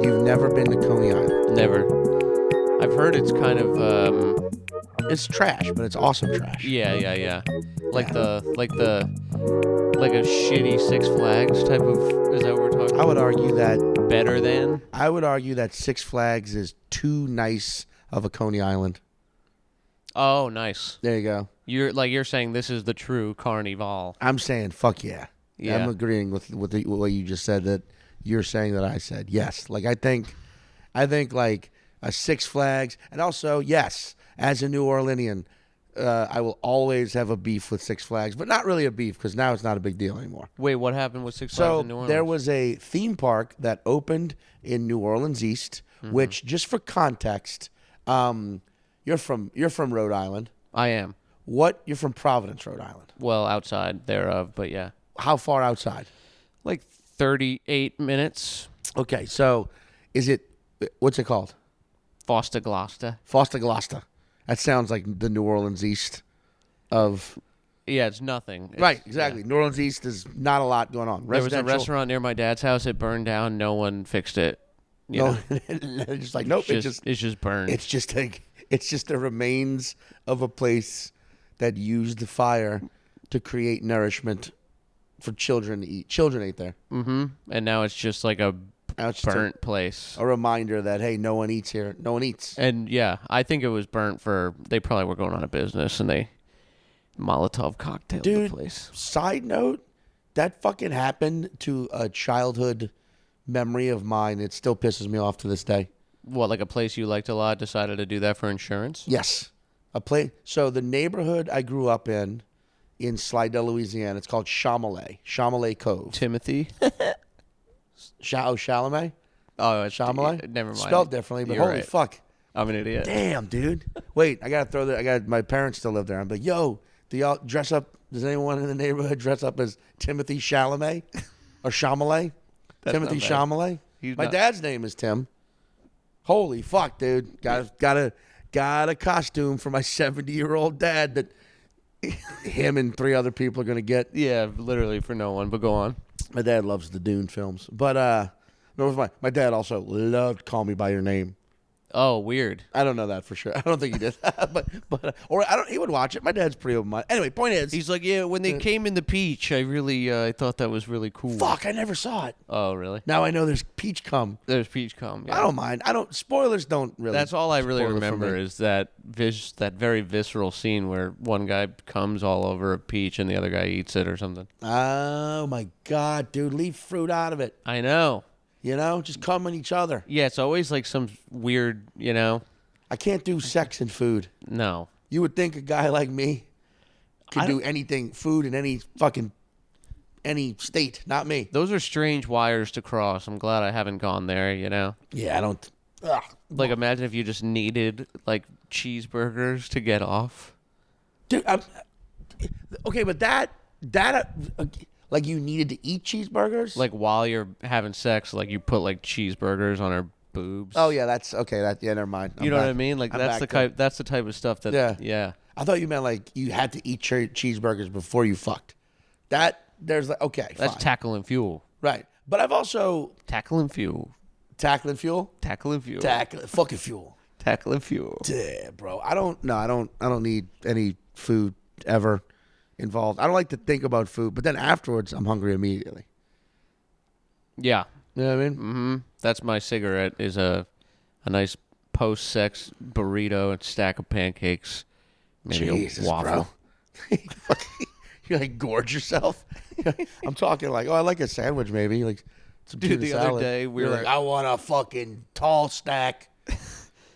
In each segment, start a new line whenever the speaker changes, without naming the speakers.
You've never been to Coney Island.
Never. I've heard it's kind of
It's trash, but it's awesome trash.
yeah. Like a shitty Six Flags type of, is that what we're talking about?
I would argue that
Better than?
I would argue that Six Flags is too nice of a Coney Island.
Oh, nice.
There you go.
You're saying this is the true Carnival.
I'm saying fuck yeah.
Yeah.
I'm agreeing with what you just said, that you're saying that I said. Yes. Like I think like a Six Flags, and also yes, as a New Orleanian, I will always have a beef with Six Flags, but not really a beef because now it's not a big deal anymore.
Wait, what happened with Six Flags in New Orleans?
There was a theme park that opened in New Orleans East, which, just for context, you're from Rhode Island.
I am.
You're from Providence, Rhode Island.
Well, outside thereof, but yeah.
How far outside?
Like 38 minutes.
Okay, so what's it called?
Foster Gloucester.
Foster Gloucester. That sounds like the New Orleans East of...
Yeah, it's nothing.
Right, exactly. Yeah. New Orleans East is not a lot going on.
There was a restaurant near my dad's house. It burned down. No one fixed it.
No, just like, nope.
It's just burned.
It's just the remains of a place that used the fire to create nourishment for children to eat. Children ate there.
Mm-hmm. And now it's just like a burnt place.
A reminder that, hey, no one eats here. No one eats.
And yeah, I think it was burnt they probably were going out of business and they Molotov cocktailed the place.
Side note, that fucking happened to a childhood memory of mine. It still pisses me off to this day.
What, like a place you liked a lot decided to do that for insurance?
Yes. So the neighborhood I grew up in Slidell, Louisiana, it's called Chamalay Cove.
Timothy?
Chalamet?
Oh, it's
Chamalay?
Never mind.
Spelled differently, but
You're
holy
right.
fuck.
I'm an idiot.
Damn, dude. Wait, my parents still live there. I'm like, yo, do y'all dress up? Does anyone in the neighborhood dress up as Timothy Chalamet? Or Chamalay? Timothy Chalamet? My dad's name is Tim. Holy fuck, dude. Got a costume for my 70-year-old dad that him and 3 other people are going to get.
Yeah, literally for no one, but go on.
My dad loves the Dune films. But my dad also loved Call Me By Your Name.
Oh, weird.
I don't know that for sure. I don't think he did. He would watch it. My dad's pretty open-minded. Anyway, point is,
he's like, yeah, when they came in the peach, I thought that was really cool.
Fuck, I never saw it.
Oh, really?
Now I know there's peach cum.
There's peach cum. Yeah.
I don't mind. Spoilers don't really.
That's all I really remember is that very visceral scene where one guy comes all over a peach and the other guy eats it or something.
Oh my god, dude! Leave fruit out of it.
I know.
Just come on each other.
Yeah, it's always like some weird,
I can't do sex and food.
No.
You would think a guy like me could do anything, food in any state. Not me.
Those are strange wires to cross. I'm glad I haven't gone there,
Yeah, I don't. Ugh.
Like, imagine if you just needed, like, cheeseburgers to get off.
Dude, okay, but that like you needed to eat cheeseburgers?
Like while you're having sex, like you put like cheeseburgers on her boobs.
Oh yeah, that's okay. Never mind.
You know what I mean? Like that's the type of stuff that. Yeah.
I thought you meant like you had to eat cheeseburgers before you fucked. That's
tackle and fuel.
Right, but I've also
tackle and fuel.
Tackling fuel.
Fucking fuel. Tackle and fuel.
Yeah, bro. I don't need any food ever involved. I don't like to think about food, but then afterwards I'm hungry immediately.
Yeah.
You know what I mean?
Mm-hmm. That's my cigarette is a nice post-sex burrito and stack of pancakes. Maybe
Jesus,
a waffle.
Bro. You like gorge yourself? I'm talking like, I like a sandwich maybe. Like some
Dude, the
salad.
other day we were
like, I want a fucking tall stack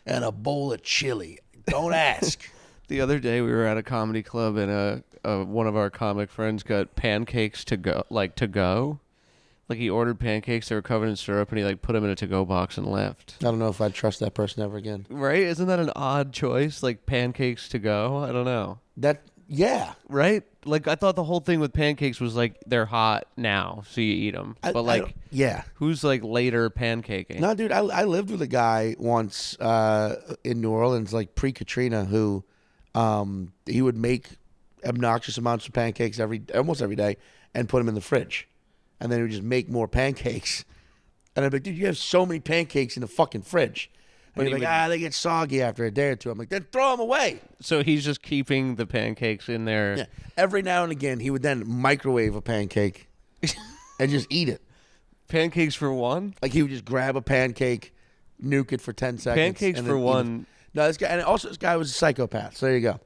and a bowl of chili. Don't ask.
The other day we were at a comedy club and one of our comic friends got pancakes to go. Like he ordered pancakes, they were covered in syrup, and he like put them in a to-go box and left.
I don't know if I'd trust that person ever again.
Right? Isn't that an odd choice? Like pancakes to go? I don't know.
Yeah.
Right? Like I thought the whole thing with pancakes was like they're hot now, so you eat them. But like,
yeah.
Who's like later pancaking?
No, dude, I lived with a guy once in New Orleans, like pre-Katrina, who he would make obnoxious amounts of pancakes almost every day and put them in the fridge. And then he would just make more pancakes. And I'd be like, dude, you have so many pancakes in the fucking fridge. And he'd be like, they get soggy after a day or two. I'm like, then throw them away.
So he's just keeping the pancakes in there.
Yeah. Every now and again, he would then microwave a pancake and just eat it.
Pancakes for one?
Like he would just grab a pancake, nuke it for 10 seconds.
Pancakes for one.
No, this guy, and also this guy was a psychopath. So there you go.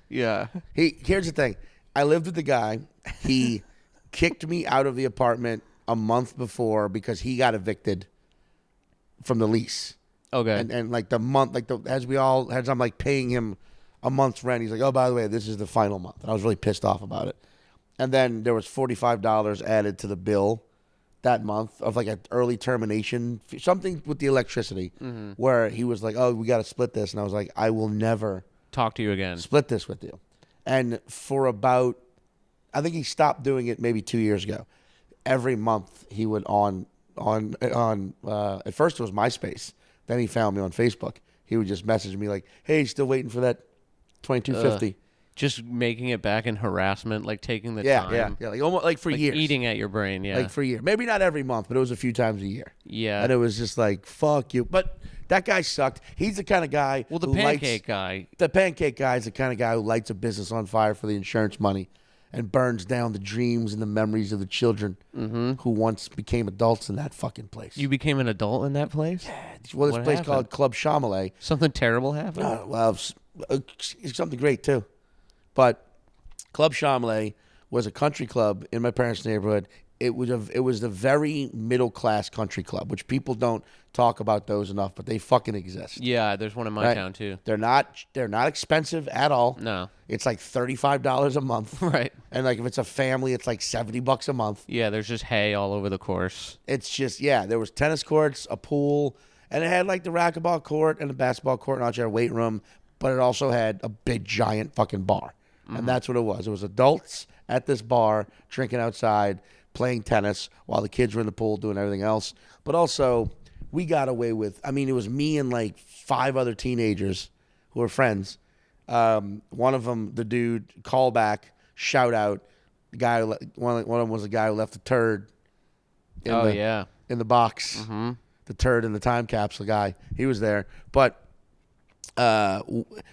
Yeah.
Here's the thing. I lived with the guy. He kicked me out of the apartment a month before because he got evicted from the lease.
Okay.
And like the month, as I'm like paying him a month's rent, he's like, oh, by the way, this is the final month. And I was really pissed off about it. And then there was $45 added to the bill that month of like an early termination, something with the electricity, where he was like, oh, we got to split this. And I was like, I will never
talk to you again.
Split this with you. And for about, I think he stopped doing it maybe 2 years ago. Every month he would at first it was MySpace. Then he found me on Facebook. He would just message me like, hey, still waiting for that $22.50.
Just making it back in harassment, like taking the time.
Yeah, like almost like for years.
Eating at your brain, yeah.
Like for a year. Maybe not every month, but it was a few times a year.
Yeah.
And it was just like, fuck you. But that guy sucked. He's the kind of guy
the pancake guy.
The pancake guy is the kind of guy who lights a business on fire for the insurance money and burns down the dreams and the memories of the children who once became adults in that fucking place.
You became an adult in that place?
Yeah. Well, this place called Club Chamelet.
Something terrible happened?
Well, it's something great, too. But Club Chamelet was a country club in my parents' neighborhood. It was the very middle-class country club, which people don't talk about those enough, but they fucking exist.
Yeah, there's one in my town, too.
They're not expensive at all.
No.
It's like $35 a month.
Right.
And like if it's a family, it's like $70 a month.
Yeah, there's just hay all over the course.
It's just, there was tennis courts, a pool, and it had like the racquetball court and the basketball court, and also had a weight room, but it also had a big, giant fucking bar. And that's what it was. It was adults at this bar drinking outside, playing tennis while the kids were in the pool doing everything else. But also, we got away with, it was me and like 5 other teenagers who were friends. One of them, the dude, call back, shout out. The guy, one of them was a guy who left a turd in the box. Mm-hmm. The turd in the time capsule guy. He was there. But,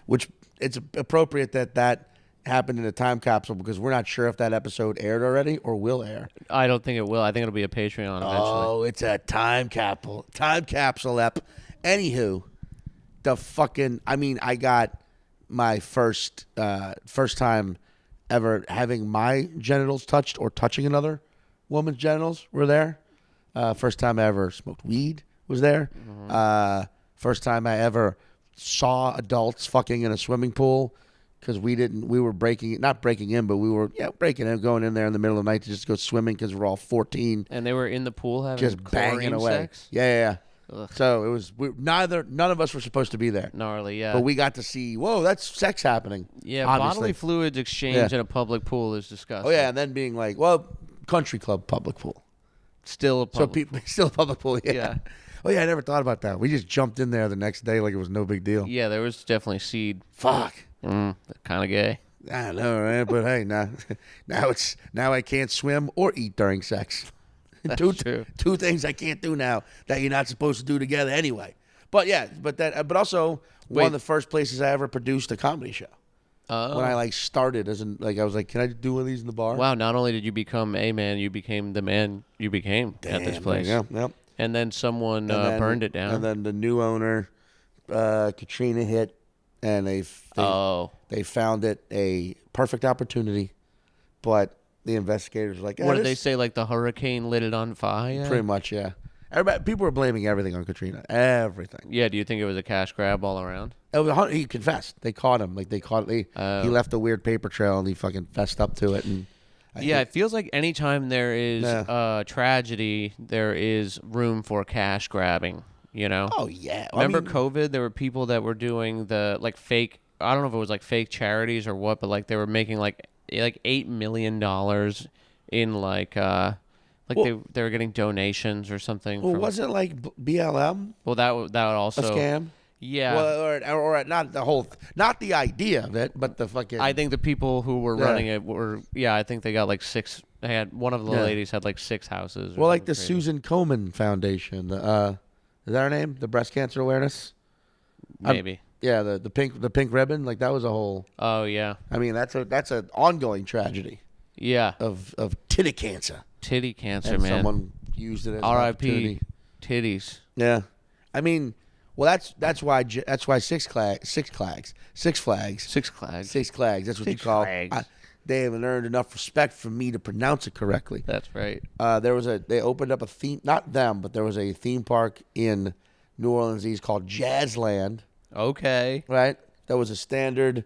which it's appropriate that happened in a time capsule because we're not sure if that episode aired already or will air.
I don't think it will. I think it'll be a Patreon eventually.
Oh, it's a time capsule ep. Anywho, the fucking, I got my first time ever having my genitals touched or touching another woman's genitals were there. First time I ever smoked weed was there. Mm-hmm. First time I ever saw adults fucking in a swimming pool. Because we were not breaking in, but we were breaking in, going in there in the middle of the night to just go swimming because we're all 14.
And they were in the pool having
just banging away.
Sex?
Yeah. Ugh. So it was none of us were supposed to be there.
Gnarly, yeah.
But we got to see, whoa, that's sex happening.
Yeah, obviously. Bodily fluids exchange in a public pool is disgusting.
Oh yeah, and then being like, well, country club public pool,
still a public.
Still a public pool. Yeah. Oh yeah, I never thought about that. We just jumped in there the next day like it was no big deal.
Yeah, there was definitely seed.
Fuck.
Kind of gay.
I know, right? But hey, now I can't swim or eat during sex. Two things I can't do now that you're not supposed to do together anyway. But yeah, but also one of the first places I ever produced a comedy show. When I started I was like, can I do one of these in the bar?
Wow! Not only did you become a man, you became the man you became at this place.
Yeah. Yep.
And then someone burned it down.
And then the new owner, Katrina hit. And they found it a perfect opportunity, but the investigators were like,
what did they say? Like the hurricane lit it on fire?
Pretty much, yeah. People were blaming everything on Katrina. Everything.
Yeah. Do you think it was a cash grab all around?
He confessed. They caught him. He left a weird paper trail and he fucking fessed up to it. And
it feels like anytime there is tragedy, there is room for cash grabbing. You know?
Oh, yeah.
Remember COVID? There were people that were doing the fake, I don't know if it was fake charities or what, but they were making like $8 million in they were getting donations or something.
Well, was it like BLM?
Well, that would also.
A scam?
Yeah.
Well, or not the whole, not the idea of it, but the fucking.
I think the people who were running it were, I think they got like 6. They had one of the ladies had like 6 houses.
Well, like the
crazy.
Susan Komen Foundation. Is that her name? The breast cancer awareness.
Maybe.
The pink ribbon. Like that was a whole.
Oh yeah.
I mean, that's an ongoing tragedy.
Yeah.
Of titty cancer.
Titty cancer,
And
man.
someone used it as
R.I.P. Titties.
Yeah, I mean, well, that's why Six Flags.
Six Flags.
That's what you call. They haven't earned enough respect for me to pronounce it correctly.
That's right.
They opened up a theme, not them, but there was a theme park in New Orleans East called Jazzland.
Okay.
Right. That was a standard,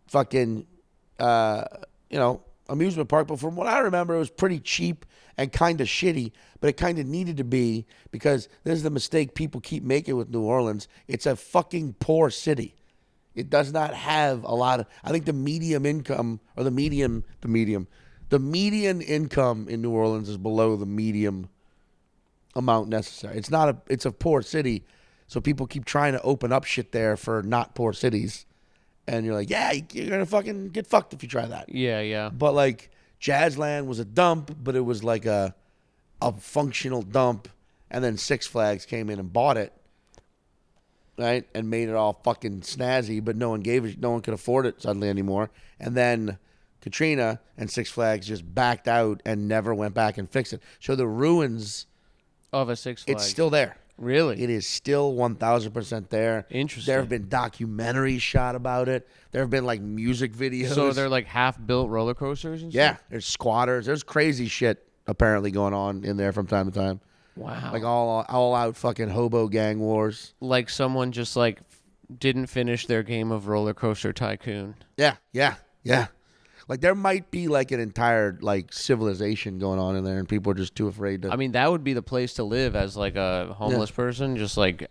fucking, amusement park. But from what I remember, it was pretty cheap and kind of shitty. But it kind of needed to be, because this is the mistake people keep making with New Orleans. It's a fucking poor city. It does not have a lot of. I think the median income in New Orleans is below the medium amount necessary. It's a poor city, so people keep trying to open up shit there for not poor cities, and you're like, yeah, you're gonna fucking get fucked if you try that.
Yeah, yeah.
But like Jazzland was a dump, but it was like a functional dump, and then Six Flags came in and bought it. Right, and made it all fucking snazzy, but no one could afford it suddenly anymore. And then Katrina and Six Flags just backed out and never went back and fixed it. So the ruins
of a Six Flags,
it's still there.
Really?
It is still 1,000% there.
Interesting.
There have been documentaries shot about it. There have been like music videos.
So they're like half-built roller coasters and stuff?
Yeah, there's squatters. There's crazy shit apparently going on in there from time to time.
Wow.
Like all out fucking hobo gang wars.
Like someone just like didn't finish their game of Roller Coaster Tycoon.
Yeah. Like there might be like an entire like civilization going on in there, and people are just too afraid to.
I mean, that would be the place to live as like a homeless person, just like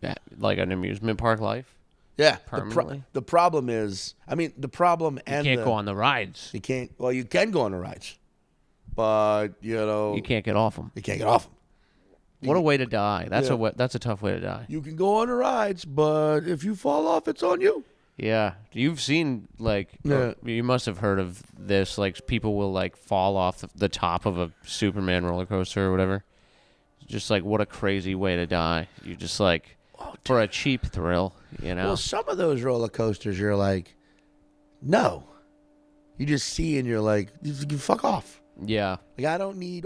an amusement park life.
Yeah.
Permanently.
The problem is, the problem and
you can't go on the rides.
You can't. Well, you can go on the rides, but
you can't get off them.
You can't get off them.
What a way to die. That's a tough way to die.
You can go on the rides, but if you fall off, it's on you.
Yeah. You've seen, you must have heard of this, like, people will, like, fall off the top of a Superman roller coaster or whatever. Just, like, what a crazy way to die. You just, like, for a cheap thrill, you know?
Well, some of those roller coasters, you're like, no. You just see and you're like, you fuck off.
Yeah.
Like, I don't need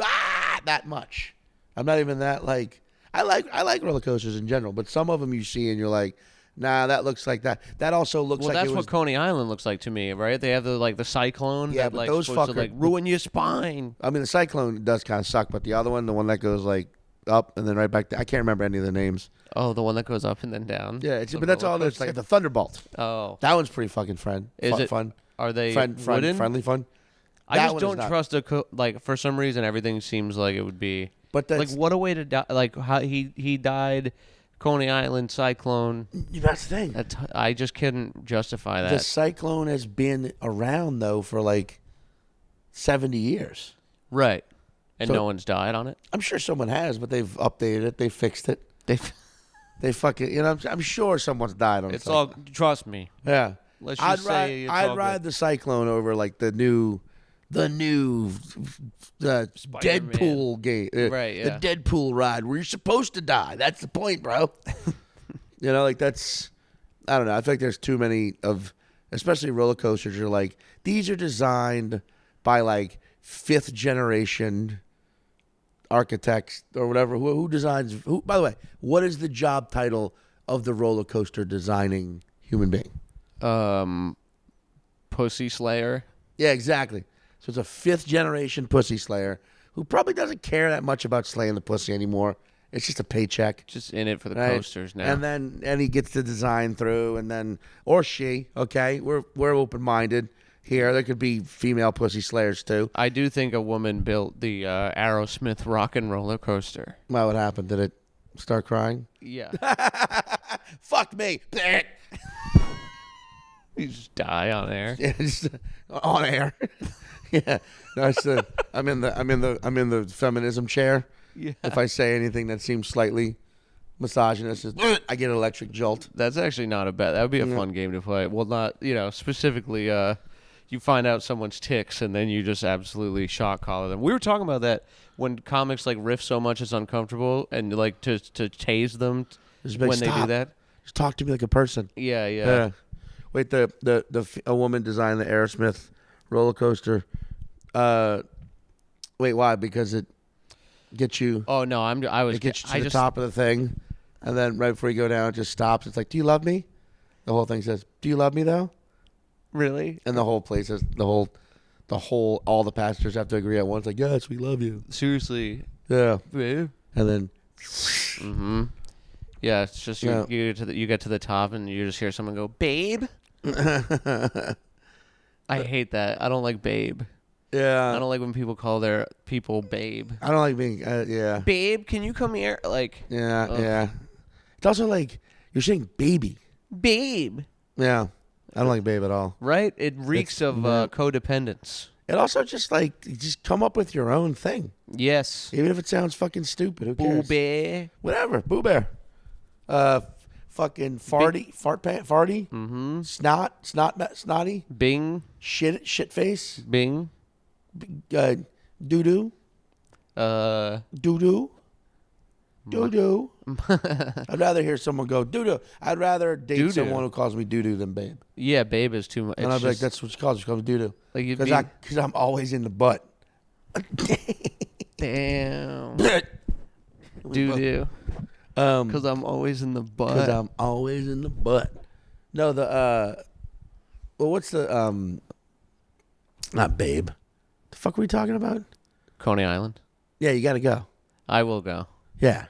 that much. I'm not even that like I like roller coasters in general, but some of them you see and you're like, nah, that looks like that. That also looks like
that's what Coney Island looks like to me, right? They have the cyclone that
but
like
those
supposed to like ruin your spine.
I mean, the cyclone does kind of suck, but the other one, the one that goes like up and then right back down, I can't remember any of the names.
Oh, the one that goes up and then down.
Yeah, but that's all. It's like the Thunderbolt.
Oh,
that one's pretty fucking fun.
Is it
fun?
Are they
friendly fun?
I just don't trust like for some reason everything seems like it would be. But like, what a way to die! Like how he died, Coney Island cyclone.
That's the thing.
I just couldn't justify that.
The cyclone has been around though for like 70 years.
Right, and no one's died on it.
I'm sure someone has, but they've updated it. They fixed it. They fucking I'm sure someone's died on it.
It's all. Trust me.
Yeah.
Let's just say
I'd ride the cyclone over like the new Deadpool game.
Right, yeah.
The Deadpool ride where you're supposed to die. That's the point, bro. Like that's, I don't know. I think there's too many of, especially roller coasters. You're like, these are designed by like 5th generation architects or whatever. Who designs, by the way, what is the job title of the roller coaster designing human being?
Pussy Slayer.
Yeah, exactly. So it's a 5th generation pussy slayer who probably doesn't care that much about slaying the pussy anymore. It's just a paycheck.
Just in it for the posters now.
And he gets to design through, and then, or she, okay, we're open-minded here. There could be female pussy slayers too.
I do think a woman built the Aerosmith rock and roller coaster.
What happened? Did it start crying?
Yeah.
Fuck me.
You just die on air.
Yeah, just on air. Yeah, no, I'm in the feminism chair.
Yeah.
If I say anything that seems slightly misogynist. I get an electric jolt.
That's actually not a bad. That would be a fun game to play. Well, not specifically. You find out someone's ticks, and then you just absolutely shock collar them. We were talking about that when comics like riff so much it's uncomfortable, and like to tase them when they do that.
Just talk to me like a person.
Yeah.
Wait, a woman designed the Aerosmith roller coaster. Wait, why? Because it gets you.
Oh no,
It gets you to the top of the thing, and then right before you go down, it just stops. It's like, do you love me? The whole thing says, do you love me though?
Really?
And the whole place is all the passengers have to agree at once. Like, yes, we love you.
Seriously.
Yeah.
Babe.
And then.
Mm-hmm. Yeah, it's just you get to the top and you just hear someone go, babe. I hate that. I don't like babe.
Yeah.
I don't like when people call their people babe.
I don't like being. Yeah.
Babe, can you come here? Like.
Yeah. Yeah. It's also like you're saying baby.
Babe.
Yeah. I don't like babe at all.
Right? It reeks of codependence.
It also just come up with your own thing.
Yes.
Even if it sounds fucking stupid. Who cares?
Boo bear.
Whatever. Boo bear. Fucking farty. Farty.
Mm-hmm.
Snotty.
Bing.
Shit face.
Bing.
Doo-doo. Doo-doo. Doo-doo. I'd rather hear someone go doo-doo. I'd rather date
doo-doo.
Someone who calls me doo-doo than babe.
Yeah, babe is too much.
And I'd be like, that's what she calls me. She calls me doo-doo.
Like
Because I'm always in the butt.
Damn. Doo-doo. Because I'm always in the butt.
Because I'm always in the butt. No, what's the, not babe. The fuck were we talking about?
Coney Island.
Yeah, you got to go.
I will go.
Yeah.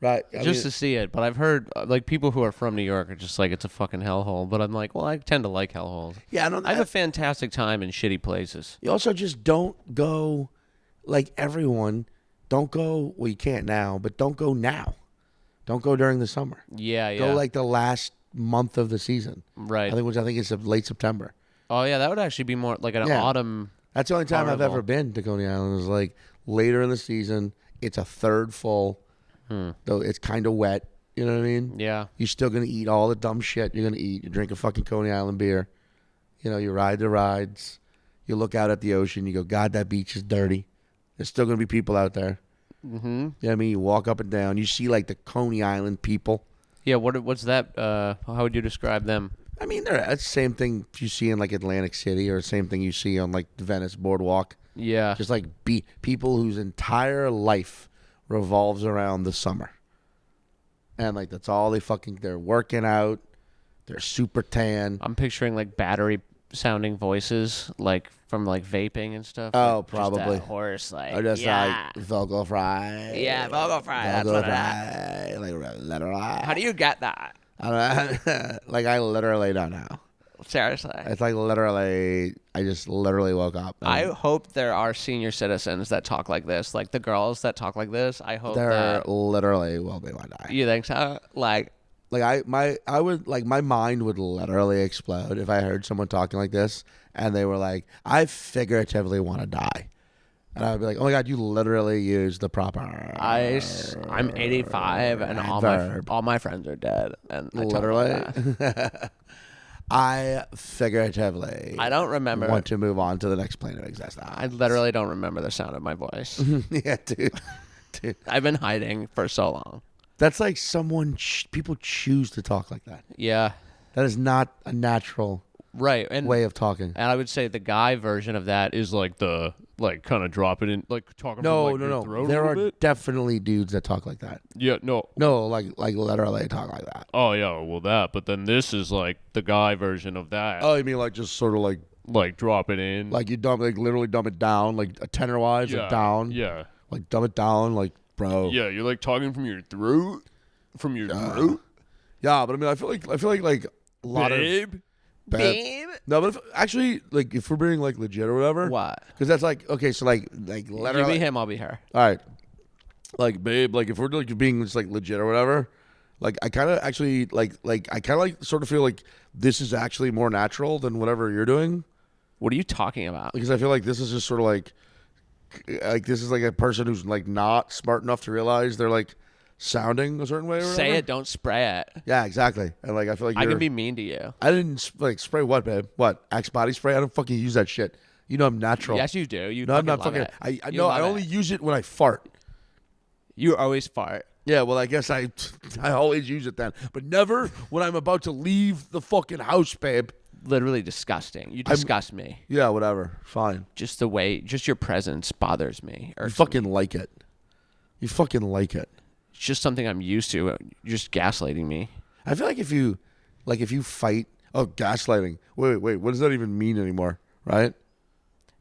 Right.
Just to see it. But I've heard, like, people who are from New York are just like, it's a fucking hellhole. But I'm like, well, I tend to like hellholes.
Yeah,
I have a fantastic time in shitty places.
You also just don't go, like everyone, don't go, well, you can't now, but don't go now. Don't go during the summer.
Yeah.
Go like the last month of the season.
Right.
I think it's late September.
Oh, yeah, that would actually be more like an autumn.
That's the only time
carnival.
I've ever been to Coney Island. Is like later in the season. It's a third full. Though it's kind of wet. You know what I mean?
Yeah.
You're still going to eat all the dumb shit you're going to eat. You drink a fucking Coney Island beer. You know, you ride the rides. You look out at the ocean. You go, God, that beach is dirty. There's still going to be people out there.
Mm-hmm.
You know what I mean? You walk up and down. You see, like, the Coney Island people.
Yeah, what's that? How would you describe them?
I mean, that's the same thing you see in, like, Atlantic City or the same thing you see on, like, the Venice Boardwalk.
Yeah.
Just, like, people whose entire life revolves around the summer. And, like, that's all they're working out. They're super tan.
I'm picturing, like, battery-sounding voices, like, from, like, vaping and stuff.
Oh,
like,
probably.
Just that hoarse, like,
Or just,
yeah.
like, vocal fry.
Yeah, vocal fry. That's what it is.
Like, literally.
How do you get that?
Like, I literally don't know.
Seriously.
It's like literally, I just literally woke up.
I hope there are senior citizens that talk like this, like the girls that talk like this. I hope
there literally will be one day.
You think so? Like
my mind would literally explode if I heard someone talking like this and they were like, I figuratively want to die. And I would be like, oh my God, you literally used the proper.
I'm 85 and all my friends are dead. And I
literally. I figuratively.
I don't remember.
Want to move on to the next plane of existence.
I literally don't remember the sound of my voice.
Yeah, dude.
I've been hiding for so long.
That's like people choose to talk like that.
Yeah.
That is not a natural way of talking.
And I would say the guy version of that is like the kind of drop it in, like talking from your throat
there
a
are
bit.
definitely dudes that talk like that.
Yeah, no,
like literally talk like that.
Oh yeah, well that. But then this is like the guy version of that.
Oh, you mean like just sort of like
drop it in,
like you literally dumb it down, like a tenor wise, like down.
Yeah,
like dumb it down, like bro.
Yeah, you're like talking from your throat, throat.
Yeah, but I mean, I feel like a lot of.
Babe?
No, but actually, like, if we're being, like, legit or whatever.
What?
Because that's, like, okay, so, like literally.
You be him, I'll be her.
All right. Like, babe, like, if we're, like, being just, like, legit or whatever, like, I kind of actually, sort of feel like this is actually more natural than whatever you're doing.
What are you talking about?
Because I feel like this is just sort of, like, this is, like, a person who's, like, not smart enough to realize they're, like, sounding a certain way or whatever.
Say it, don't spray it.
Yeah, exactly. And like I feel like
I can be mean to you.
I didn't like spray what, babe? What? Axe body spray? I don't fucking use that shit. You know I'm natural.
Yes, you do. You
no, I'm not
love
fucking.
it.
I know. I only use it when I fart.
You always fart.
Yeah, well, I guess I always use it then, but never when I'm about to leave the fucking house, babe.
Literally disgusting. You disgust me.
Yeah, whatever. Fine.
Just your presence bothers me.
You fucking like it. You fucking like it.
It's just something I'm used to. You're just gaslighting me.
I feel like if you fight. Oh, gaslighting. Wait. What does that even mean anymore? Right?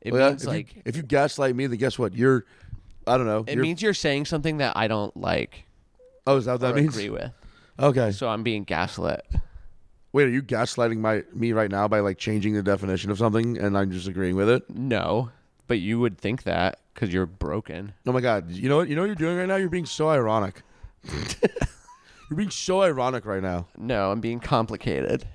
It means
if you gaslight me, then guess what? I don't know.
It means you're saying something that I don't like.
Oh, is that what that means?
Agree with.
Okay.
So I'm being gaslit.
Wait, are you gaslighting me right now by like changing the definition of something and I'm just agreeing with it?
No, but you would think that because you're broken.
Oh my God! You know what you're doing right now? You're being so ironic. You're being so ironic right now.
No, I'm being complicated.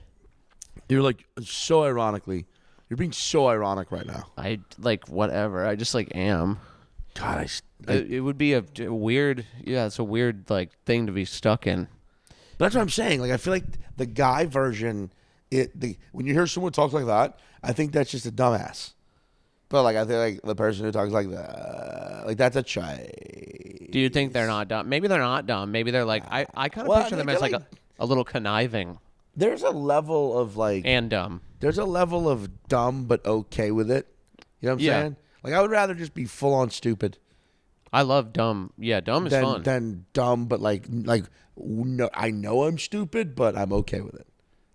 You're like so ironically. You're being so ironic right now.
I like whatever. I just like am.
God,
it would be a weird. Yeah, it's a weird like thing to be stuck in.
But that's what I'm saying. Like I feel like the guy version, when you hear someone talk like that, I think that's just a dumbass. But like I think like the person who talks like that, like that's a child.
Do you think they're not dumb? Maybe they're not dumb. Maybe they're like I kind of picture them as like a little conniving.
There's a level of like
and dumb.
There's a level of dumb but okay with it. You know what I'm saying? Like I would rather just be full on stupid.
I love dumb. Yeah, dumb is fun.
Than dumb, but like no, I know I'm stupid, but I'm okay with it.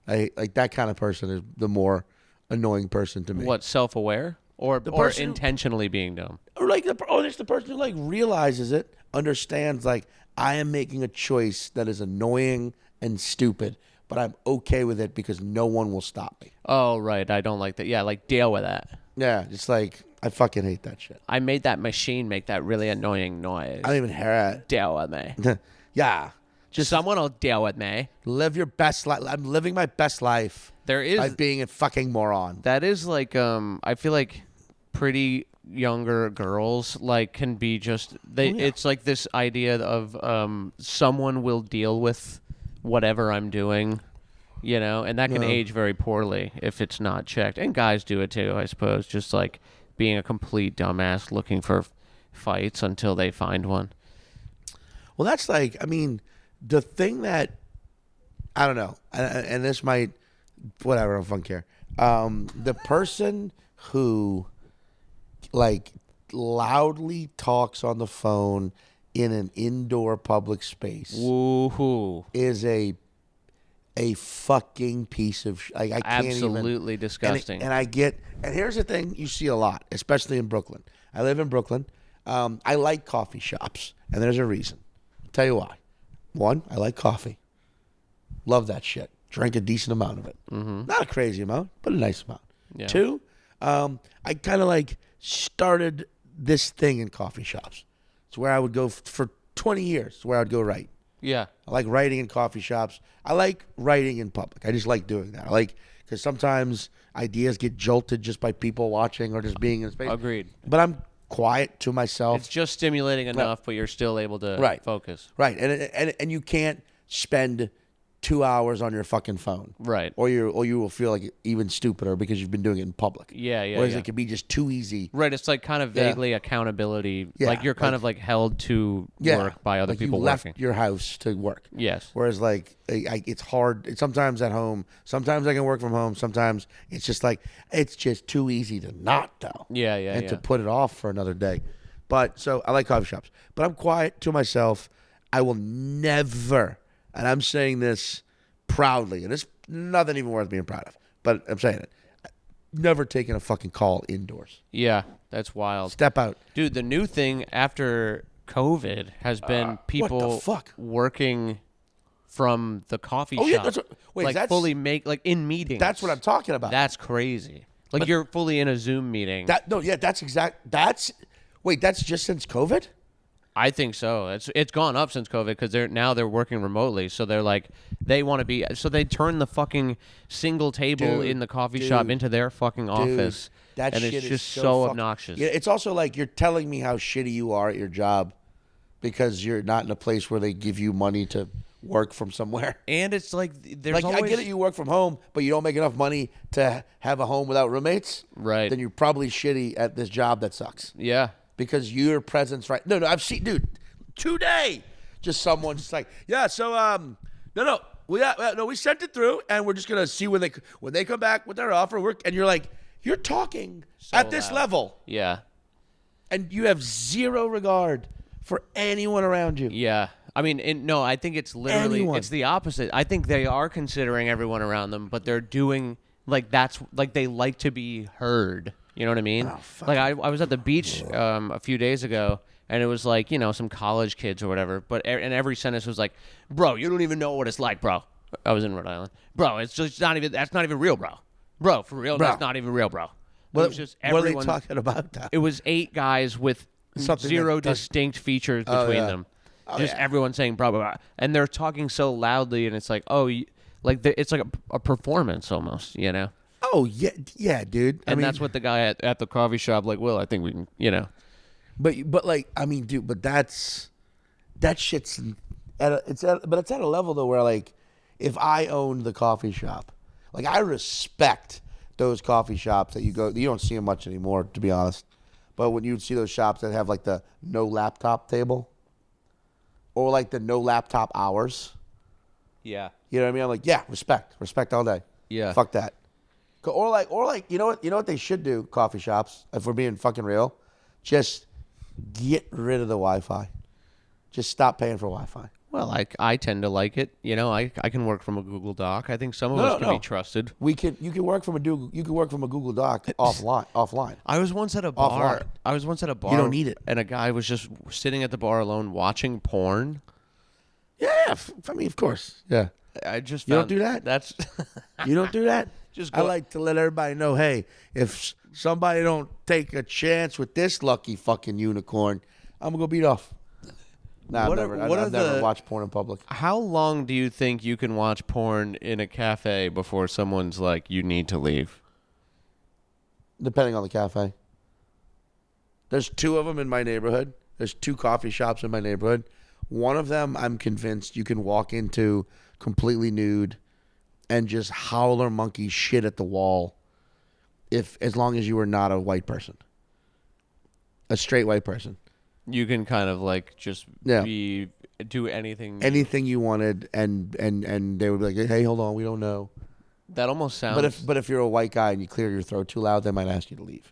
I like that kind of person is the more annoying person to me.
What, self-aware or intentionally being dumb?
Or like it's the person who like realizes it, understands like I am making a choice that is annoying and stupid, but I'm okay with it because no one will stop me.
Oh, right. I don't like that. Yeah, like deal with that.
Yeah, just like I fucking hate that shit.
I made that machine make that really annoying noise.
I don't even hear it.
Deal with me.
Yeah.
Just someone will deal with me.
Live your best life. I'm living my best life.
There is
by being a fucking moron.
That is like I feel like pretty younger girls like can be just it's like this idea of someone will deal with whatever I'm doing, you know, and that can age very poorly if it's not checked. And guys do it too, I suppose, just like being a complete dumbass looking for fights until they find one.
Well, that's like, I mean, the thing that, I don't know, and this might, whatever, I don't fucking care. The person who, like, loudly talks on the phone in an indoor public space
Woohoo.
is a fucking piece of like I can't
absolutely
even,
disgusting.
And here's the thing you see a lot, especially in Brooklyn. I live in Brooklyn. I like coffee shops, and there's a reason. I'll tell you why. One, I like coffee. Love that shit. Drank a decent amount of it. Mm-hmm. Not a crazy amount, but a nice amount. Yeah. Two, I kind of like started this thing in coffee shops. It's where I would go for 20 years. It's where I'd go write.
Yeah.
I like writing in coffee shops. I like writing in public. I just like doing that. I like, because sometimes ideas get jolted just by people watching or just being in space.
Agreed.
But I'm quiet to myself.
It's just stimulating enough, but you're still able to focus.
Right. And you can't spend 2 hours on your fucking phone.
Right.
Or you will feel like even stupider because you've been doing it in public.
Yeah.
Whereas it can be just too easy.
Right. It's like kind of vaguely accountability.
Yeah.
Like you're kind of like held to work by other people
you
working.
left your house to work.
Yes.
Whereas like it's hard. Sometimes at home. Sometimes I can work from home. Sometimes it's just like it's just too easy to not though.
Yeah.
And to put it off for another day. But so I like coffee shops. But I'm quiet to myself. I will never, and I'm saying this proudly, and it's nothing even worth being proud of, but I'm saying it. Never taken a fucking call indoors.
Yeah, that's wild.
Step out.
Dude, the new thing after COVID has been people working from the coffee shop.
Yeah, that's
fully in meetings.
That's what I'm talking about.
That's crazy. Like you're fully in a Zoom meeting.
That's just since COVID?
I think so. It's gone up since COVID because they're working remotely. So they're like they want to be. So they turn the fucking single table in the coffee shop into their fucking office.
That
and
shit
it's just
is
so obnoxious.
Yeah, it's also like you're telling me how shitty you are at your job because you're not in a place where they give you money to work from somewhere.
And it's like there's
Like,
always...
I get it, you work from home, but you don't make enough money to have a home without roommates.
Right.
Then you're probably shitty at this job that sucks.
Yeah.
Because your presence, right? No, I've seen, dude, today, just someone just like, yeah, so, we sent it through, and we're just gonna see when they come back with their offer. And you're like, you're talking
So
at this
loud.
level,
Yeah.
and you have zero regard for anyone around you.
Yeah. I mean, no, I think it's literally,
Anyone.
it's the opposite. I think they are considering everyone around them, but they're doing, like, that's, like, they like to be heard. You know what I mean?
Oh, fuck.
Like, I was at the beach a few days ago, and it was like, some college kids or whatever, but and every sentence was like, bro, you don't even know what it's like, bro. I was in Rhode Island. Bro, it's just not even, that's not even real, bro. Bro, for real,
Bro.
That's not even real, bro. It
What,
was just
what are
everyone,
they talking about? That?
It was 8 guys with
Something
zero
that does-
distinct features between
yeah.
them.
Oh,
Just
yeah.
everyone saying blah, blah, blah. And they're talking so loudly, and it's like, it's like a performance almost,
Oh yeah, dude.
And that's what the guy at the coffee shop, like, Will, I think we can,
But like, I mean, dude, but that shit's it's at a level though where, like, if I owned the coffee shop, like, I respect those coffee shops that you don't see them much anymore, to be honest. But when you see those shops that have like the no laptop table, or like the no laptop hours,
Yeah.
you know what I mean? I'm like, yeah, respect all day.
Yeah.
Fuck that. Or like, you know what they should do, coffee shops, if we're being fucking real, just get rid of the Wi-Fi. Just stop paying for Wi-Fi.
Well, I tend to like it. I can work from a Google Doc. I think some of us can be trusted.
You can work from a Google Doc offline.
I was once at a bar.
You don't need it.
And a guy was just sitting at the bar alone watching porn.
Yeah, I mean, of course. Yeah.
I just
You don't
found
do that?
That's
You don't do that?
Just
I
go-
like to let everybody know, hey, if somebody don't take a chance with this lucky fucking unicorn, I'm gonna go beat off. Nah, I've never watched porn in public.
How long do you think you can watch porn in a cafe before someone's like, you need to leave?
Depending on the cafe. There's 2 of them in my neighborhood. There's 2 coffee shops in my neighborhood. One of them, I'm convinced you can walk into completely nude and just howler monkey shit at the wall, as long as you are not a white person, a straight white person.
You can kind of like just do anything.
Anything you wanted, and they would be like, hey, hold on, we don't know.
That almost sounds.
But if you're a white guy and you clear your throat too loud, they might ask you to leave.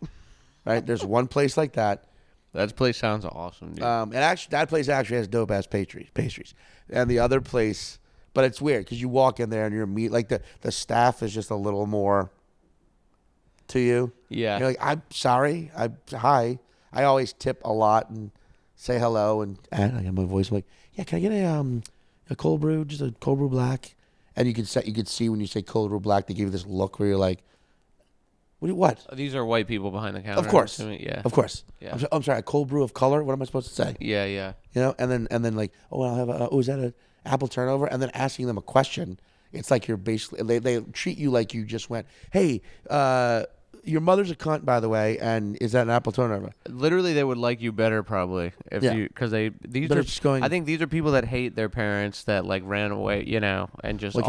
Right? There's one place like that.
That place sounds awesome, dude.
And actually, that place actually has dope ass pastries. And the other place, but it's weird because you walk in there and you're like the staff is just a little more to you.
Yeah.
You're like, I'm sorry. Hi. I always tip a lot and say hello, and I got my voice. I'm like, yeah, can I get a cold brew, just a cold brew black? And you could see when you say cold brew black, they give you this look where you're like, what?
These are white people behind the counter.
Of course.
Yeah.
Of course.
Yeah.
I'm sorry, a cold brew of color? What am I supposed to say?
Yeah, yeah.
You know, and then like, oh, I'll have is that an apple turnover? And then asking them a question, it's like you're basically, they treat you like you just went, hey, your mother's a cunt, by the way, and is that an apple turnover?
Literally, they would like you better probably if because
But
are
it's just going,
I think these are people that hate their parents that like ran away, and just
Well,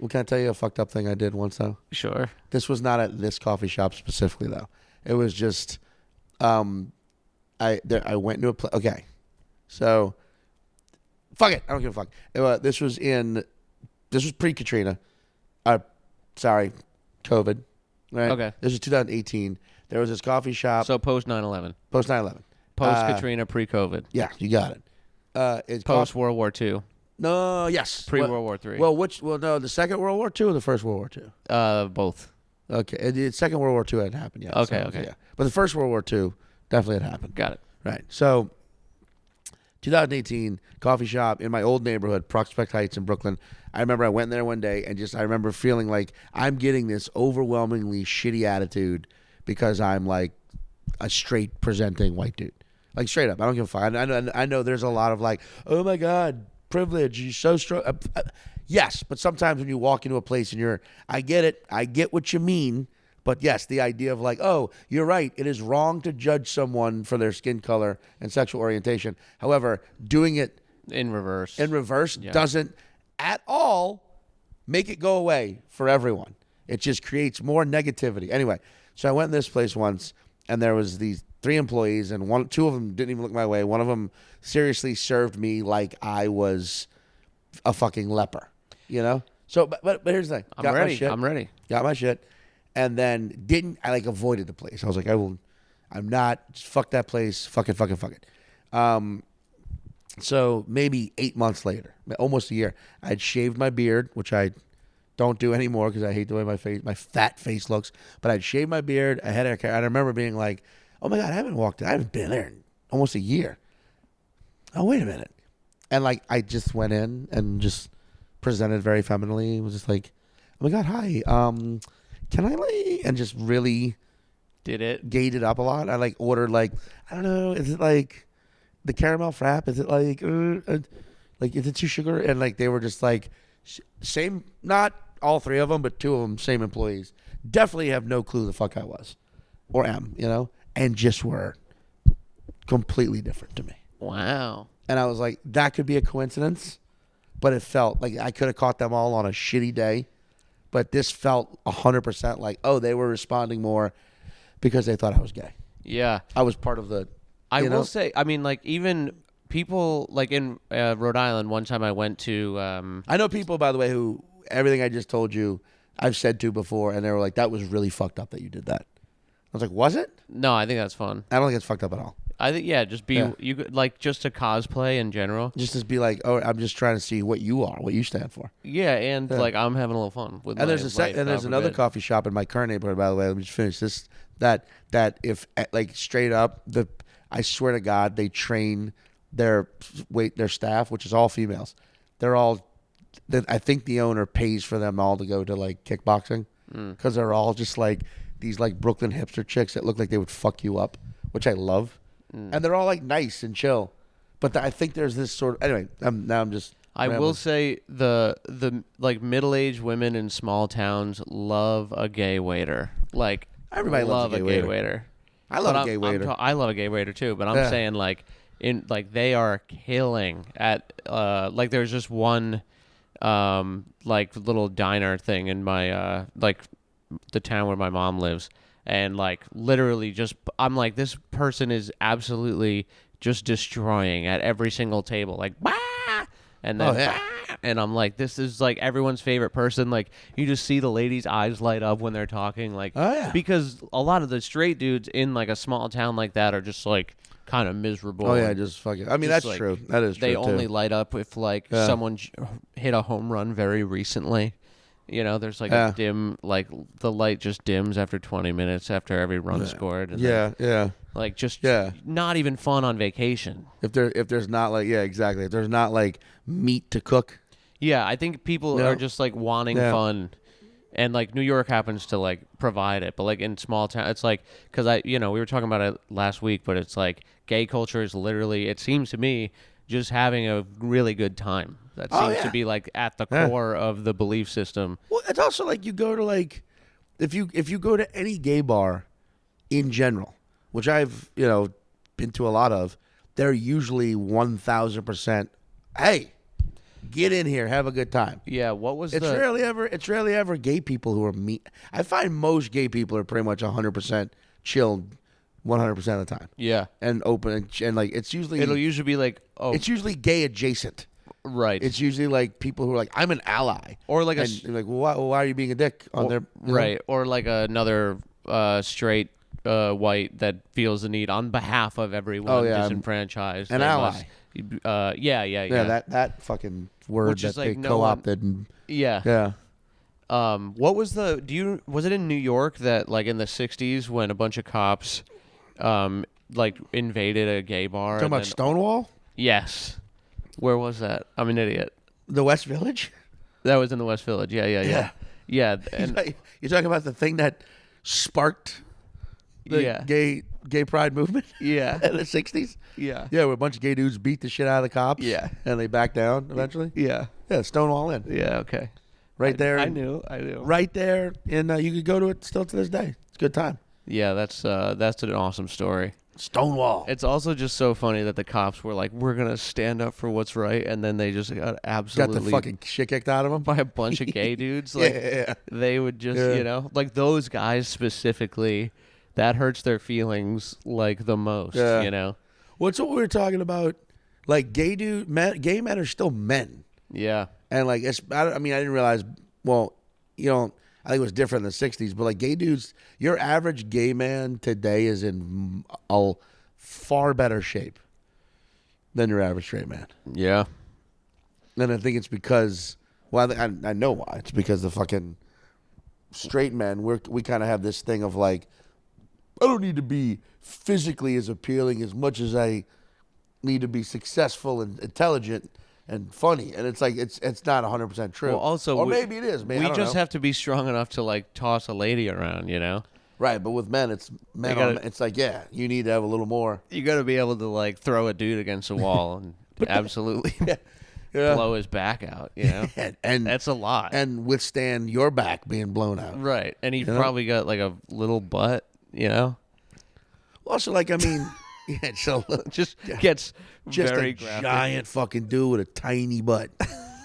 can I tell you a fucked up thing I did once, though?
Sure.
This was not at this coffee shop specifically, though. It was just, I went into a place. Okay, so, fuck it. I don't give a fuck. This was pre-Katrina. Sorry, COVID. Right?
Okay.
This was 2018. There was this coffee shop.
So post 9/11.
Post 9/11.
Post Katrina, pre-COVID.
Yeah, you got it. It's
Post World War II.
No, yes.
Pre World War III.
No, the Second World War II or the First World War II?
Both.
Okay, the Second World War II hadn't happened yet.
Okay,
so,
okay.
Yeah. But the First World War II definitely had happened.
Got it.
Right. So, 2018, coffee shop in my old neighborhood, Prospect Heights in Brooklyn. I remember I went there one day and I remember feeling like I'm getting this overwhelmingly shitty attitude because I'm like a straight presenting white dude. Like straight up. I don't give a fuck. I know there's a lot of like, oh my God, privilege, you're so strong. Yes, but sometimes when you walk into a place and I get it, I get what you mean, But yes, the idea of like, oh, you're right. It is wrong to judge someone for their skin color and sexual orientation. However, doing it
in reverse
doesn't at all make it go away for everyone. It just creates more negativity. Anyway, so I went in this place once, and there was these 3 employees, and two of them didn't even look my way. One of them seriously served me like I was a fucking leper, you know? So, but here's the thing.
I'm ready.
Got my shit. And then I avoided the place. I was like, I'm not, just fuck that place. Fuck it. So maybe 8 months later, almost a year, I'd shaved my beard, which I don't do anymore because I hate the way my fat face looks. But I'd shaved my beard. I had a haircut. I remember being like, oh my God, I haven't been there in almost a year. Oh, wait a minute. And like, I just went in and just presented very femininely. It was just like, oh my God, hi. Can I like, and just really gate it up a lot. I like ordered like, I don't know, is it like the caramel frap? Is it like is it too sugar? And like, they were just like, same, not all 3 of them, but 2 of them, same employees. Definitely have no clue the fuck I was or am, you know, and just were completely different to me.
Wow.
And I was like, that could be a coincidence, but it felt like I could have caught them all on a shitty day. But this felt 100% like, oh, they were responding more because they thought I was gay.
Yeah.
I was part of the,
I will say, I mean, like, even people, like, in Rhode Island, one time I went to...
I know people, by the way, who everything I just told you, I've said to before, and they were like, that was really fucked up that you did that. I was like, was it?
No, I think that's fun.
I don't think it's fucked up at all.
I think, just be, you could, like, just to cosplay in general.
Just to be like, oh, I'm just trying to see what you are, what you stand for.
Yeah, and, like, I'm having a little fun with
and there's another coffee shop in my current neighborhood, by the way. Let me just finish this. That if, like, straight up, I swear to God, they train their staff, which is all females. They're all, I think the owner pays for them all to go to, like, kickboxing because they're all just, like, these, like, Brooklyn hipster chicks that look like they would fuck you up, which I love. And they're all like nice and chill, but I think there's this sort of anyway. I'm just.
I will say the like middle-aged women in small towns love a gay waiter. Like
everybody loves a gay waiter. I love a gay waiter.
I love a gay waiter too, but I'm saying like they are killing at like there's just one like little diner thing in my like the town where my mom lives. And, like, literally just, I'm like, this person is absolutely just destroying at every single table. Like, bah! And then, bah! And I'm like, this is, like, everyone's favorite person. Like, you just see the ladies' eyes light up when they're talking. Like, because a lot of the straight dudes in, like, a small town like that are just, like, kind of miserable.
Oh, yeah, just fucking, I mean, that's like, true. That is true,
They only light up if, like, someone hit a home run very recently. You know, there's like a dim, like the light just dims after 20 minutes after every run scored. And then, like just not even fun on vacation.
If there's not like exactly. If there's not like meat to cook.
Yeah, I think people are just like wanting fun, and like New York happens to like provide it. But like in small town, it's like because we were talking about it last week, but it's like gay culture is literally, it seems to me, just having a really good time. That seems to be like at the core of the belief system.
Well, it's also like you go to like if you go to any gay bar in general, which I've been to a lot of, they're usually 1,000%. Hey, get in here, have a good time.
Yeah, what was
it's rarely ever gay people who are mean. I find most gay people are pretty much 100% chilled 100% of the time. Yeah, and open and like it'll
usually be like
it's usually gay adjacent.
Right.
It's usually like people who are like, I'm an ally.
Or like
like, well, why are you being a dick on their...
Right. Or like another straight white that feels the need on behalf of everyone disenfranchised.
An ally.
Yeah.
That fucking word
which
that
like
they co-opted.
Yeah. What was was it in New York that like in the 60s when a bunch of cops like invaded a gay bar?
Talking about Stonewall?
Yes. Where was that? I'm an idiot.
The West Village?
That was in the West Village. Yeah.
And you're talking about the thing that sparked the gay pride movement?
Yeah.
In the 60s?
Yeah.
Yeah, where a bunch of gay dudes beat the shit out of the cops.
Yeah.
And they backed down eventually?
Yeah.
Yeah, Stonewall Inn.
Yeah, okay.
Right there.
I knew.
Right there. And you could go to it still to this day. Good time.
Yeah, that's an awesome story.
Stonewall.
It's also just so funny that the cops were like, "We're gonna stand up for what's right," and then they just got absolutely
the fucking shit kicked out of them
by a bunch of gay dudes. Like they would just, like those guys specifically, that hurts their feelings like the most.
What's what we were talking about? Like gay men are still men.
Yeah,
and like I didn't realize. Well, I think it was different in the 60s, but like gay dudes, your average gay man today is in a far better shape than your average straight man.
Yeah.
And I think it's because, well, I know why. It's because the fucking straight men, we kind of have this thing of like, I don't need to be physically as appealing as much as I need to be successful and intelligent and funny, and it's like it's not 100% true.
Well, also,
or maybe it is. Maybe,
we just have to be strong enough to like toss a lady around,
Right, but with men, it's it's like you need to have a little more.
You got to be able to like throw a dude against a wall and absolutely blow his back out. And that's a lot,
and withstand your back being blown out.
Right, and he's probably got like a little butt.
Also, like so
just gets
just
very
a
graphic.
Giant fucking dude with a tiny butt.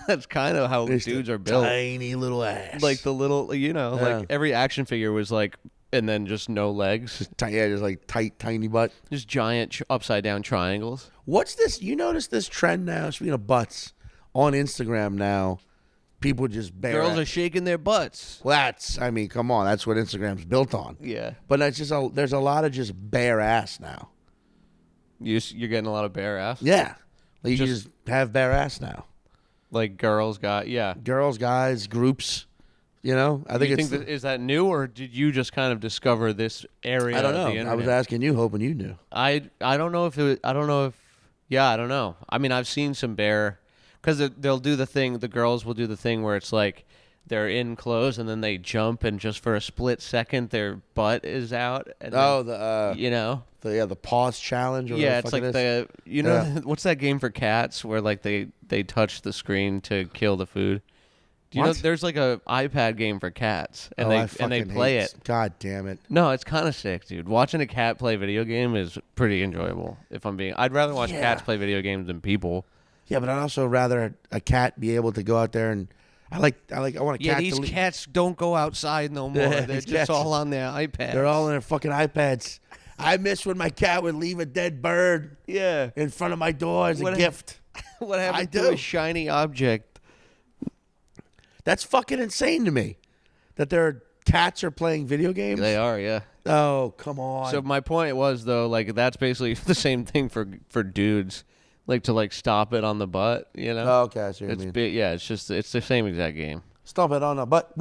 That's kind of how
just
dudes are built.
Tiny little ass.
Like the little, like every action figure was like, and then just no legs.
Just like tight, tiny butt.
Just giant upside down triangles.
What's this? You notice this trend now? Speaking of butts, on Instagram now, people just
girls are shaking their butts.
Well, come on, that's what Instagram's built on.
Yeah.
But it's just there's a lot of just bare ass now.
You're getting a lot of bare ass?
Yeah. Like you just have bare ass now.
Like girls,
girls, guys, groups. I think
is that new, or did you just kind of discover this area?
I don't know.
Of the internet?
I was asking you, hoping you knew.
I don't know if I don't know. I mean, I've seen some bare, because they'll do the thing. The girls will do the thing where it's like they're in clothes and then they jump, and just for a split second their butt is out. And
the pause challenge. Or
it's like what's that game for cats where like they touch the screen to kill the food? Do you know there's like a iPad game for cats and they play it.
God damn it.
No, it's kind of sick, dude. Watching a cat play video game is pretty enjoyable. I'd rather watch cats play video games than people.
Yeah, but I'd also rather a cat be able to go out there and I want a cat.
Yeah, these cats don't go outside no more. They're just all on their iPads.
They're all on their fucking iPads. I miss when my cat would leave a dead bird in front of my door as a gift.
What happened to a shiny object?
That's fucking insane to me. That their cats are playing video games.
They are, yeah.
Oh, come on.
So my point was though, like that's basically the same thing for dudes, like to like stop it on the butt,
Oh, okay, I see what you mean.
It's the same exact game.
Stop it on the butt.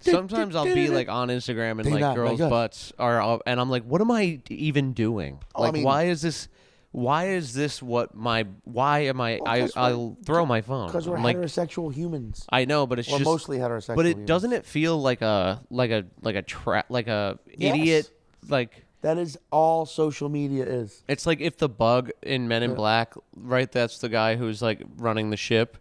Sometimes I'll be like on Instagram and like girls' butts are, and I'm like, what am I even doing? Like, why is this? Why is this what my? Why am I? I'll throw my phone
because we're heterosexual humans.
I know, but it's just
mostly heterosexual.
But
humans.
Doesn't it feel like a idiot like?
That is all social media is.
It's like if the bug in Men in Black, right? That's the guy who's like running the ship.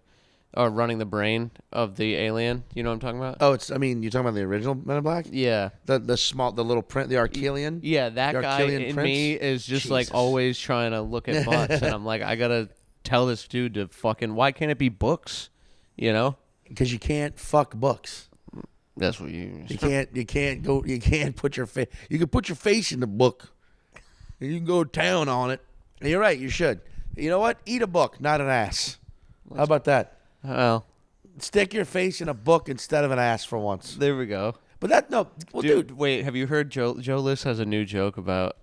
Or running the brain of the alien. You know what I'm talking about?
Oh, you're talking about the original Men in Black?
Yeah.
The little print, the Archelian?
Yeah, that guy in me is just like always trying to look at butts. And I'm like, I got to tell this dude to fucking, why can't it be books?
Because you can't fuck books.
That's what you
can't put your face, you can put your face in the book. And you can go to town on it. And you're right, you should. You know what? Eat a book, not an ass. How about that?
Well,
stick your face in a book instead of an ass for once.
There we go.
But dude,
wait, have you heard Joe List has a new joke about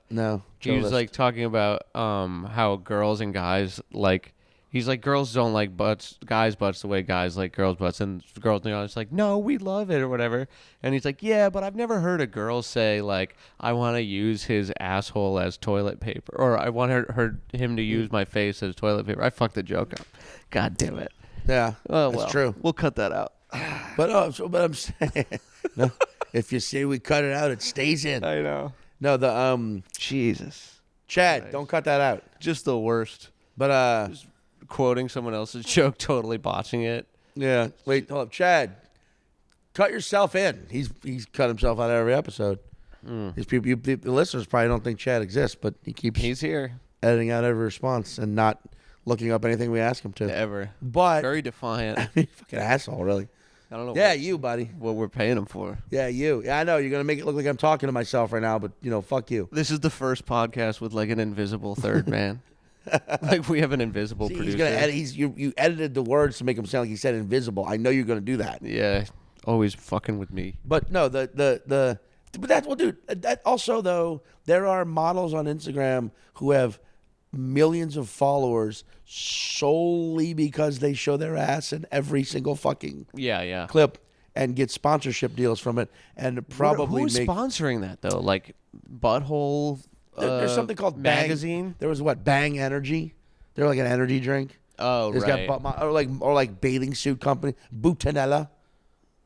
no.
He was like talking about how girls and guys like he's like girls don't like guys' butts the way guys like girls' butts, and girls it's like, no, we love it or whatever. And he's like, yeah, but I've never heard a girl say like, I want to use his asshole as toilet paper, or I want him to use my face as toilet paper. I fucked the joke up. God damn it.
Yeah, that's true.
We'll cut that out.
But I'm saying, no, if you say we cut it out, it stays in.
I know.
No,
Jesus,
Chad,
Christ.
Don't cut that out.
Just the worst.
But
just quoting someone else's joke, totally botching it.
Yeah. Wait, hold up, Chad. cut yourself in. He's cut himself out of every episode. These people, the listeners probably don't think Chad exists, but he's
here
editing out every response and not looking up anything we ask him to.
Ever.
But
very defiant.
I mean, fucking asshole, really.
I don't know.
Yeah, you, buddy.
What we're paying him for.
Yeah, you. Yeah, I know. You're going to make it look like I'm talking to myself right now, but, fuck you.
This is the first podcast with, like, an invisible third man. Like, we have an invisible producer.
He's going to edit. You edited the words to make him sound like he said invisible. I know you're going to do that.
Yeah, always fucking with me.
But, no, but that's, well, dude, that also, though, there are models on Instagram who have millions of followers solely because they show their ass in every single fucking clip and get sponsorship deals from it, and probably
who's sponsoring that though? Like Butthole.
There's something called
magazine.
Bang. There was Bang Energy. They're like an energy drink.
Oh,
it's
right.
got or like bathing suit company, Butanella.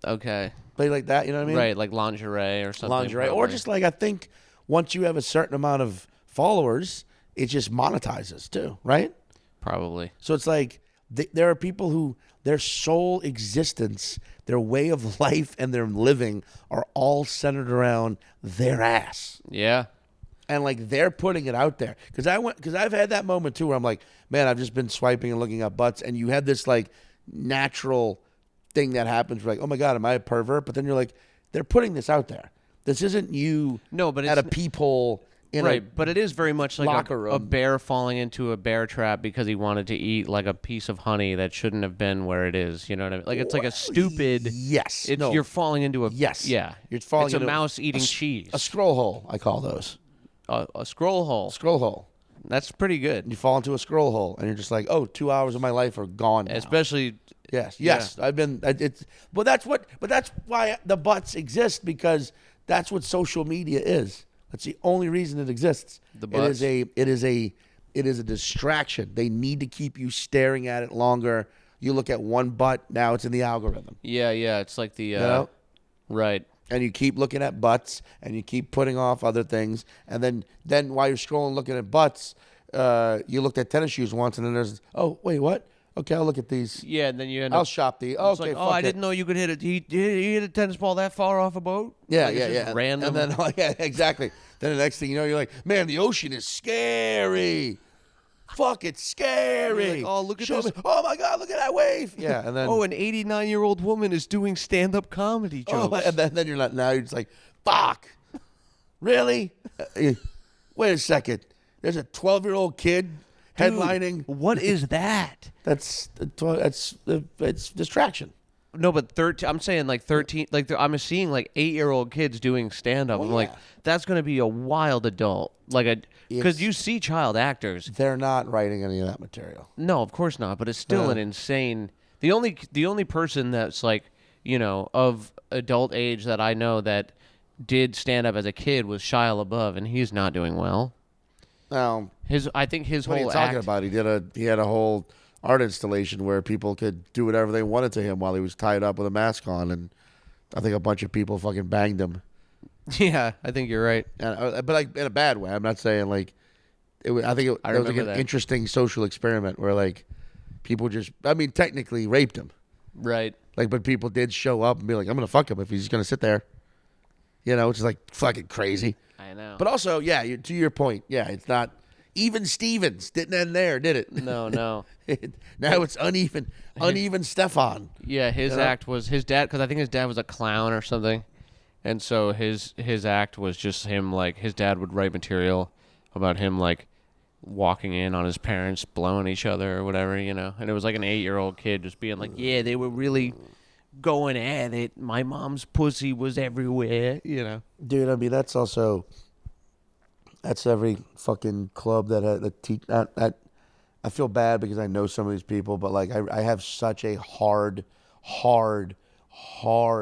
Okay.
Play like that, you know what I mean?
Right, like lingerie or something.
Lingerie,
probably.
or just like I think once you have a certain amount of followers, it just monetizes too, right?
Probably.
So it's like there are people who their sole existence, their way of life, and their living are all centered around their ass.
Yeah.
And like they're putting it out there. Because I've had that moment too where I'm like, man, I've just been swiping and looking at butts, and you have this like natural thing that happens. You're like, oh my God, am I a pervert? But then you're like, they're putting this out there. This isn't you at a peephole.
But it is very much like
a
a bear falling into a bear trap because he wanted to eat like a piece of honey that shouldn't have been where it is. You know what I mean? Like it's like a stupid.
Yes.
You're falling into a.
Yes.
Yeah.
You're falling
it's
into
a mouse eating cheese.
A scroll hole, I call those.
A scroll hole.
Scroll hole.
That's pretty good.
You fall into a scroll hole, and you're just like, oh, 2 hours of my life are gone now.
Especially.
Yes.
Yeah.
I've been. But that's why the butts exist, because that's what social media is. That's the only reason it exists.
The butts.
It is a distraction. They need to keep you staring at it longer. You look at one butt, now it's in the algorithm.
Yeah. It's like the. Right.
And you keep looking at butts, and you keep putting off other things, and then while you're scrolling looking at butts, you looked at tennis shoes once, and then there's, oh wait, what? Okay, I'll look at these.
Yeah, and then you end up.
I'll shop these. Okay,
like, I didn't know you could hit it. He hit a tennis ball that far off a boat.
Yeah,
like,
yeah.
Random.
And then, yeah, exactly. Then the next thing you know, you're like, man, the ocean is scary. Fuck, it's scary.
Like, oh, look at this.
Oh my God, look at that wave. Yeah, and then.
Oh, an 89-year-old woman is doing stand-up comedy jokes.
And then you're not. Now you're just like, fuck. Really? Wait a second. There's a 12-year-old kid headlining.
What is that?
It's distraction.
No, but 13. I'm saying like 13. Like I'm seeing like 8-year-old kids doing stand-up. I'm like, that's going to be a wild adult. Like because you see child actors.
They're not writing any of that material.
No, of course not. But it's still an insane. The only person that's like, of adult age that I know that did stand-up as a kid was Shia LaBeouf, and he's not doing well.
Now,
I think his
what
whole
are you talking
act,
about? He had a whole art installation where people could do whatever they wanted to him while he was tied up with a mask on, and I think a bunch of people fucking banged him.
Yeah, I think you're right.
But like in a bad way. I'm not saying like it was. I think it was like an interesting social experiment where like people just. I mean, technically raped him.
Right.
Like, but people did show up and be like, "I'm gonna fuck him if he's just gonna sit there." Which is like fucking crazy.
I know.
But also, yeah, to your point, yeah, it's not. Even Stevens didn't end there, did it?
No.
Now it's uneven Stefan.
Yeah, his act was his dad, because I think his dad was a clown or something, and so his act was just him, like, his dad would write material about him, like, walking in on his parents blowing each other or whatever, and it was like an 8-year-old kid just being like, yeah, they were really going at it. My mom's pussy was everywhere,
Dude, I mean, that's every fucking club that I feel bad because I know some of these people, but like I have such a hard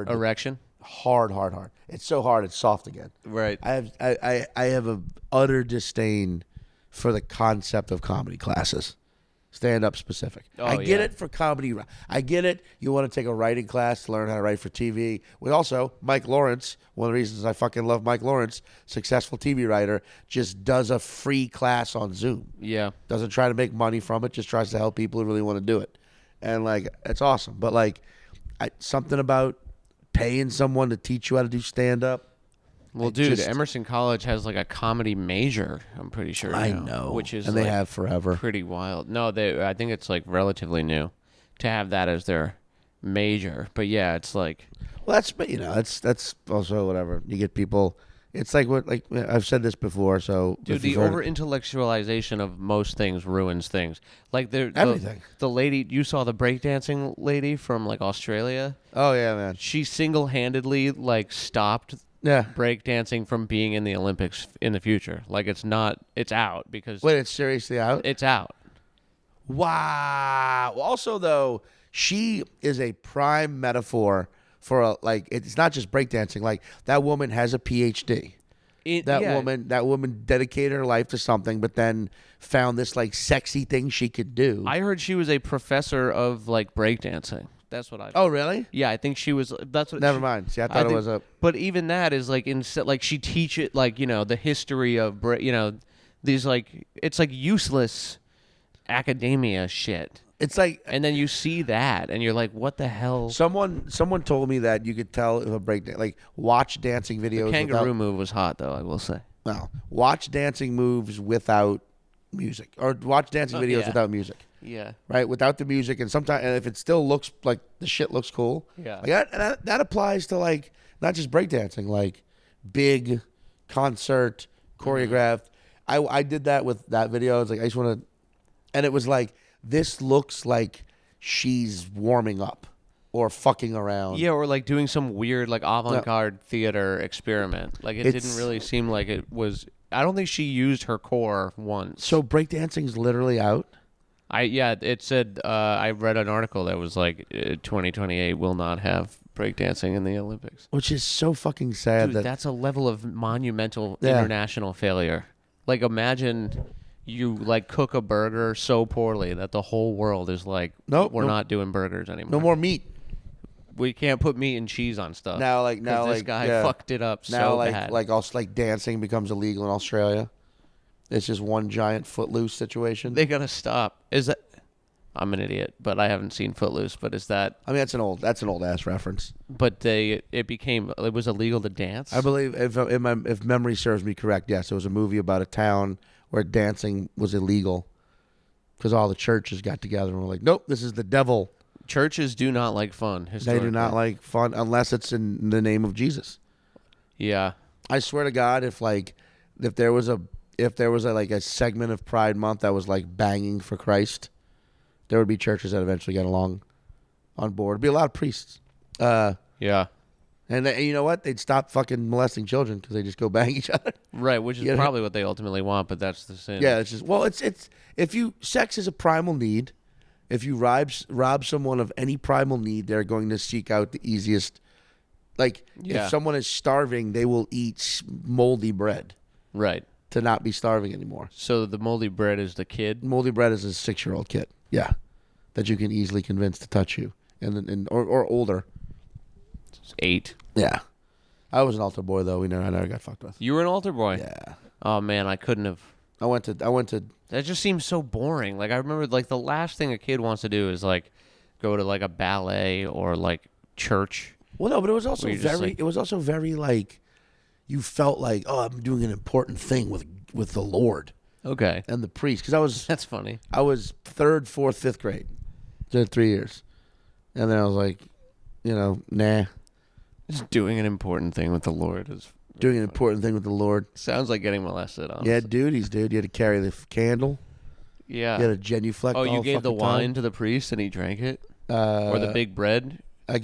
erection.
Hard. It's so hard. It's soft again.
Right.
I have a utter disdain for the concept of comedy classes. Stand-up specific. I get it for comedy. I get it. You want to take a writing class to learn how to write for TV. We also, Mike Lawrence, one of the reasons I fucking love Mike Lawrence, successful TV writer, just does a free class on Zoom.
Yeah.
Doesn't try to make money from it, just tries to help people who really want to do it. And, like, it's awesome. But, like, something about paying someone to teach you how to do stand up.
Well, dude, Emerson College has like a comedy major. I'm pretty sure.
I know,
which is
and they have forever.
Pretty wild. No, I think it's like relatively new to have that as their major. But yeah, it's like.
Well, that's also whatever. You get people. It's like I've said this before. So,
dude, the over intellectualization of most things ruins things. Like
everything.
The lady you saw, the breakdancing lady from like Australia.
Oh yeah, man.
She single-handedly like stopped.
Yeah.
Breakdancing from being in the Olympics in the future. Like it's out because.
Wait, it's seriously out?
It's out.
Wow. Also, though, she is a prime metaphor for it's not just breakdancing. Like that woman has a PhD. That woman dedicated her life to something, but then found this like sexy thing she could do.
I heard she was a professor of like breakdancing. That's what I.
Oh, really?
Yeah, I think she was. That's what.
Never mind. See, I thought it was a.
But even that is like like she teach it like the history of these like it's like useless academia shit.
It's like,
and then you see that, and you're like, what the hell?
Someone told me that you could tell if a breakdance, like watch dancing videos.
The kangaroo move was hot, though. I will say.
Well, watch dancing moves without music, or watch dancing videos without music.
Yeah.
Right, without the music, and sometimes, and if it still looks like the shit looks cool.
Yeah.
Like that applies to like not just breakdancing, like big concert choreographed. I did that with that video. It's like I just want to, and it was like this looks like she's warming up or fucking around.
Yeah, or like doing some weird like avant-garde theater experiment. Like it didn't really seem like it was. I don't think she used her core once.
So breakdancing's literally out.
It said I read an article that was like 2028 will not have breakdancing in the Olympics,
which is so fucking sad.
Dude, that's a level of monumental international failure. Like imagine you like cook a burger so poorly that the whole world is like, we're not doing burgers anymore.
No more meat.
We can't put meat and cheese on stuff.
Now
this guy fucked it up so bad.
Like dancing becomes illegal in Australia. It's just one giant Footloose situation.
They gotta stop. Is that? I'm an idiot, but I haven't seen Footloose. But is that?
I mean, that's an old ass reference.
But it was illegal to dance.
I believe if memory serves me correct, yes, it was a movie about a town where dancing was illegal because all the churches got together and were like, nope, this is the devil.
Churches do not like fun.
They do not like fun unless it's in the name of Jesus.
Yeah,
I swear to God, if there was a segment of Pride Month that was like banging for Christ, there would be churches that eventually get along on board. It'd be a lot of priests.
Yeah.
And you know what? They'd stop fucking molesting children because they just go bang each other.
Right, which is probably what they ultimately want, but that's the sin.
Yeah, it's just sex is a primal need. If you rob someone of any primal need, they're going to seek out the easiest. Like if someone is starving, they will eat moldy bread.
Right.
To not be starving anymore.
So the moldy bread is the kid?
Moldy bread is a 6-year-old kid. Yeah. That you can easily convince to touch you. Or older.
It's 8.
Yeah. I was an altar boy though. I never got fucked with.
You were an altar boy?
Yeah.
Oh man, I couldn't have.
I went to
That just seems so boring. Like I remember like the last thing a kid wants to do is like go to like a ballet or like church.
Well no, but it was also very like you felt like, oh, I'm doing an important thing with the Lord.
Okay.
And the priest. Because
That's funny.
I was 3rd, 4th, 5th grade. Did 3 years. And then I was like, nah.
Just doing an important thing with the Lord is
doing an important thing with the Lord.
Sounds like getting molested, honestly.
Yeah, duties, dude. You had to carry the candle.
Yeah.
You had a genuflect.
Oh, you gave the wine
time.
To the priest and he drank it? Or the big bread?
I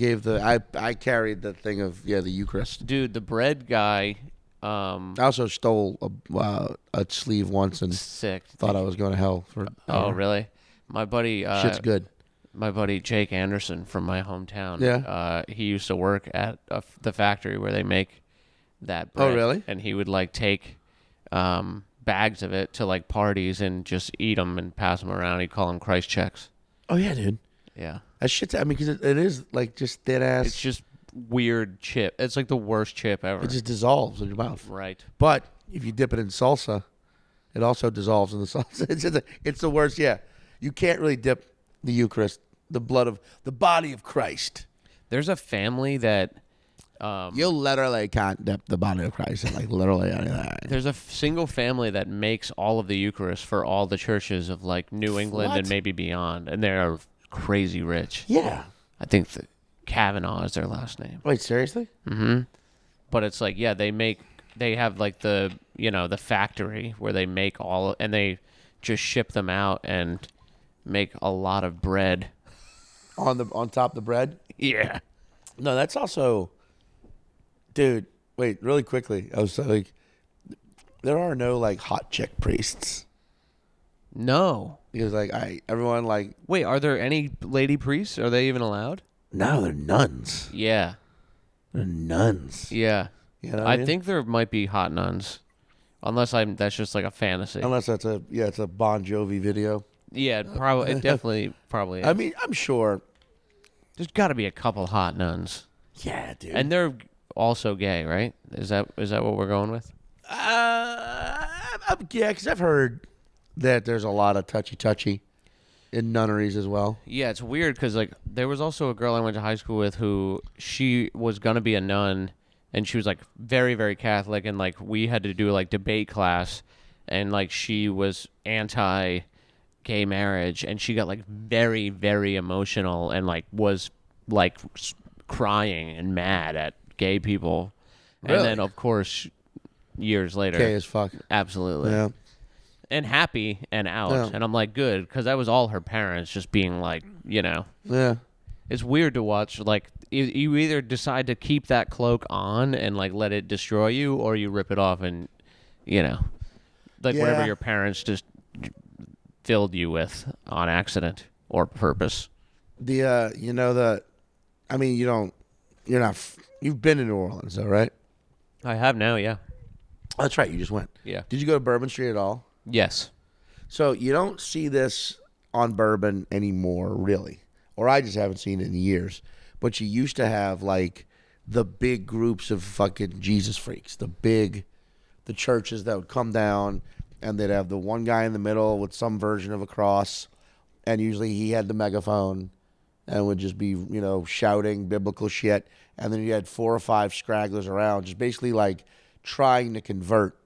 carried the thing of the Eucharist.
Dude, the bread guy.
I also stole a sleeve once and
sick.
Thought I was going to hell for.
Oh, really? My buddy.
Shit's good.
My buddy Jake Anderson from my hometown.
Yeah.
He used to work at the factory where they make that bread.
Oh, really?
And he would like take bags of it to like parties and just eat them and pass them around. He'd call them Christ checks.
Oh yeah, dude.
Yeah.
That shit's. I mean, because it is like just thin ass.
It's just weird chip. It's like the worst chip ever.
It just dissolves in your mouth.
Right.
But if you dip it in salsa, it also dissolves in the salsa. It's the worst. Yeah. You can't really dip the Eucharist, the body of Christ.
There's a family that
You literally can't dip the body of Christ in like literally anything.
There's a single family that makes all of the Eucharist for all the churches of like New England and maybe beyond, and they're crazy rich.
Yeah.
I think the Kavanaugh is their last name.
Wait, seriously?
Mm-hmm. But it's like, yeah, they have like the factory where they make and they just ship them out and make a lot of bread.
On top of the bread?
Yeah.
No, that's also, dude. Wait, really quickly. I was like, there are no like hot chick priests.
No.
Because like everyone like.
Wait, are there any lady priests? Are they even allowed?
No, they're nuns.
Yeah.
They're nuns.
Yeah.
You know what
I
mean?
think there might be hot nuns, unless that's just like a fantasy.
Unless it's a Bon Jovi video.
Yeah, it definitely probably is.
I mean, I'm sure.
There's got to be a couple hot nuns.
Yeah, dude.
And they're also gay, right? Is that what we're going with?
Yeah, because I've heard that there's a lot of touchy in nunneries as well.
Yeah, it's weird because like there was also a girl I went to high school with who she was gonna be a nun, and she was like very, very Catholic, and like we had to do like debate class, and like she was anti-gay marriage, and she got like very, very emotional and like was like crying and mad at gay people.
Really?
And then of course years later,
Gay as fuck.
absolutely.
Yeah.
And happy and out.
Yeah.
And I'm like, good, because that was all her parents just being like,
Yeah.
it's weird to watch. Like, you either decide to keep that cloak on and like let it destroy you, or you rip it off and, like whatever your parents just filled you with on accident or purpose.
You've been in New Orleans though, right?
I have now, yeah.
Oh, that's right. You just went.
Yeah.
Did you go to Bourbon Street at all?
Yes.
So you don't see this on Bourbon anymore, really. Or I just haven't seen it in years. But you used to have, like, the big groups of fucking Jesus freaks. The churches that would come down, and they'd have the one guy in the middle with some version of a cross. And usually he had the megaphone and would just be, shouting biblical shit. And then you had 4 or 5 scragglers around, just basically, like, trying to convert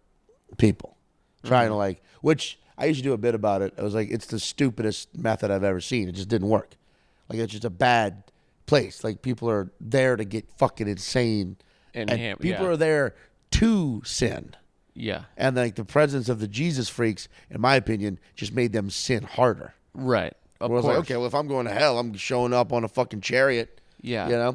people. Trying to like, which I used to do a bit about it. I was like, it's the stupidest method I've ever seen. It just didn't work. Like, it's just a bad place. Like, people are there to get fucking insane. And people are there to sin.
Yeah.
And like the presence of the Jesus freaks, in my opinion, just made them sin harder.
Right. Of
course.
course.
Like, okay, well, if I'm going to hell, I'm showing up on a fucking chariot.
Yeah.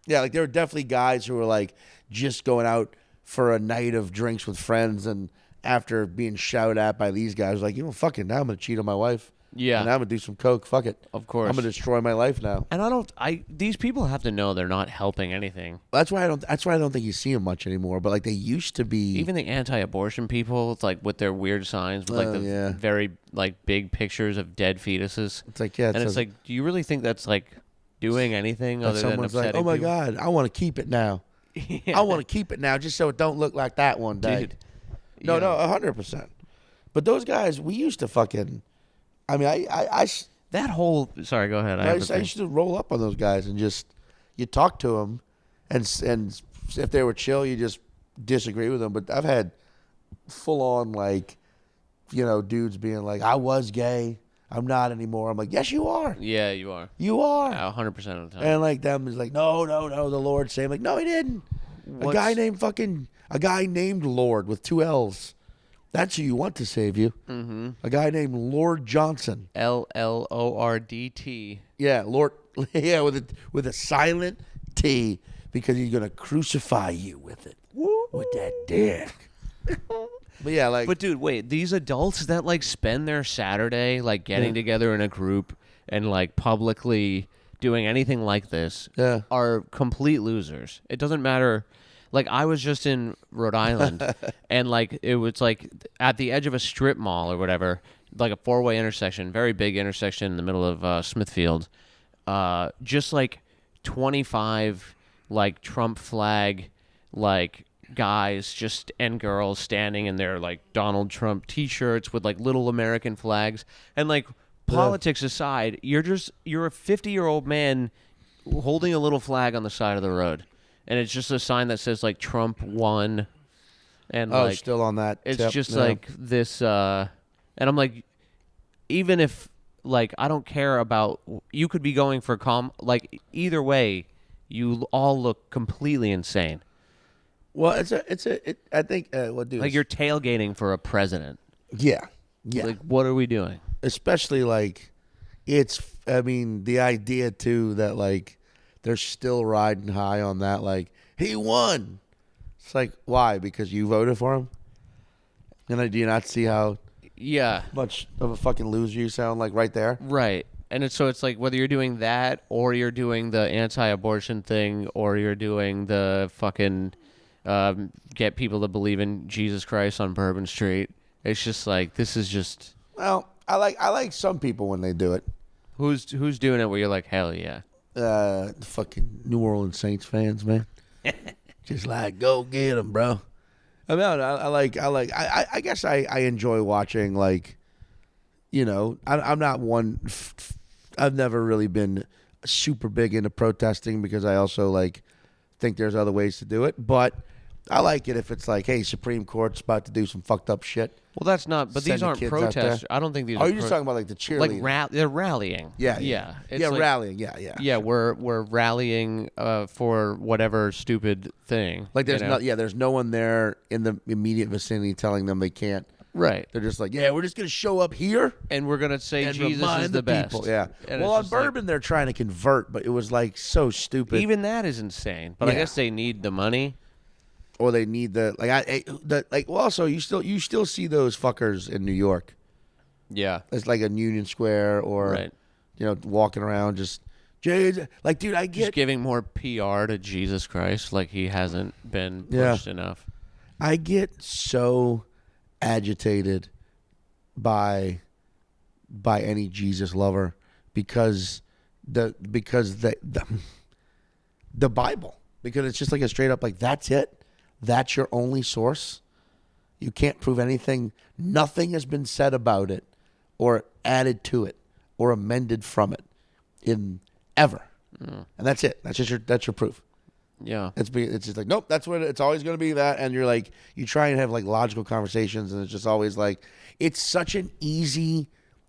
Yeah, like there were definitely guys who were like just going out for a night of drinks with friends, and after being shouted at by these guys, like, fuck it, now I'm going to cheat on my wife.
Yeah.
And I'm going to do some coke. Fuck it.
Of course.
I'm going to destroy my life now.
And these people have to know they're not helping anything.
That's why I don't think you see them much anymore, but like they used to be.
Even the anti-abortion people, it's like with their weird signs with like very like big pictures of dead fetuses.
It's like, yeah.
And it's like, do you really think that's like doing anything other than
someone's
upsetting
like, oh my
people?
God, I want to keep it now.
Yeah.
I want to keep it now just so it don't look like that one day.
Dude.
No, 100%. But those guys, we used to fucking. I mean,
that whole. Sorry, go ahead.
I used to roll up on those guys and just you talk to them, and if they were chill, you just disagree with them. But I've had full on like, dudes being like, I was gay, I'm not anymore. I'm like, yes, you are.
Yeah, you are.
You are.
100% of the time.
And like them is like, no, the Lord saved. Like, no, he didn't. A guy named Lord with 2 L's. That's who you want to save you. Mm-hmm. A guy named Lord Johnson.
LLORDT.
Yeah, Lord. Yeah, with a silent T, because he's gonna crucify you with it. Woo. With that dick. But yeah, like.
But dude, wait. These adults that like spend their Saturday like getting together in a group and like publicly doing anything like this are complete losers. It doesn't matter. Like, I was just in Rhode Island, and, like, it was, like, at the edge of a strip mall or whatever, like a 4-way intersection, very big intersection in the middle of Smithfield, just, like, 25, like, Trump flag, like, guys and girls standing in their, like, Donald Trump T-shirts with, like, little American flags. And, like, politics aside, you're a 50-year-old man holding a little flag on the side of the road. and it's just a sign that says like Trump won, and like
still on that.
It's just like this, and I'm like, even if like I don't care about, you could be going for like either way, you all look completely insane.
Well, I think what dude,
like you're tailgating for a president.
Yeah.
Like what are we doing?
Especially like, I mean, the idea too that like they're still riding high on that. Like he won. It's like, why? Because you voted for him? And do you not see how much of a fucking loser you sound like right there?
Right. And it's like whether you're doing that or you're doing the anti-abortion thing or you're doing the fucking get people to believe in Jesus Christ on Bourbon Street. It's just like, this is just...
Well, I like some people when they do it.
Who's doing it where you're like, hell yeah?
Fucking New Orleans Saints fans, man. Just like, go get them, bro. I mean, I guess I enjoy watching, like, you know, I'm not one, I've never really been super big into protesting because I also, like, think there's other ways to do it. But I like it if it's like, hey, Supreme Court's about to do some fucked up shit.
Well, that's not, but these aren't protests. I don't think these are.
Oh, you're just talking about, like, the cheerleading.
Like, they're rallying.
Yeah.
It's
like,
rallying.
Yeah,
Yeah, we're rallying for whatever stupid thing.
Like, there's no one there in the immediate vicinity telling them they can't.
Right.
They're just like, yeah, we're just going to show up here.
And we're going to say Jesus is the best.
People. Yeah.
And
well, on Bourbon, they're trying to convert, but it was, like, so stupid.
Even that is insane. But I guess they need the money.
Or they need also you still see those fuckers in New York.
Yeah.
It's like a Union Square or, you know, walking around just, like, dude, I get.
Just giving more PR to Jesus Christ like he hasn't been pushed enough.
I get so agitated by any Jesus lover because the Bible, because it's just like a straight up like, that's it. That's your only source. You can't prove anything. Nothing has been said about it or added to it or amended from it in ever. And that's it. That's your proof.
Yeah.
It's just like, nope, that's what it's always going to be that. And you're like, you try and have like logical conversations and it's just always like, it's such an easy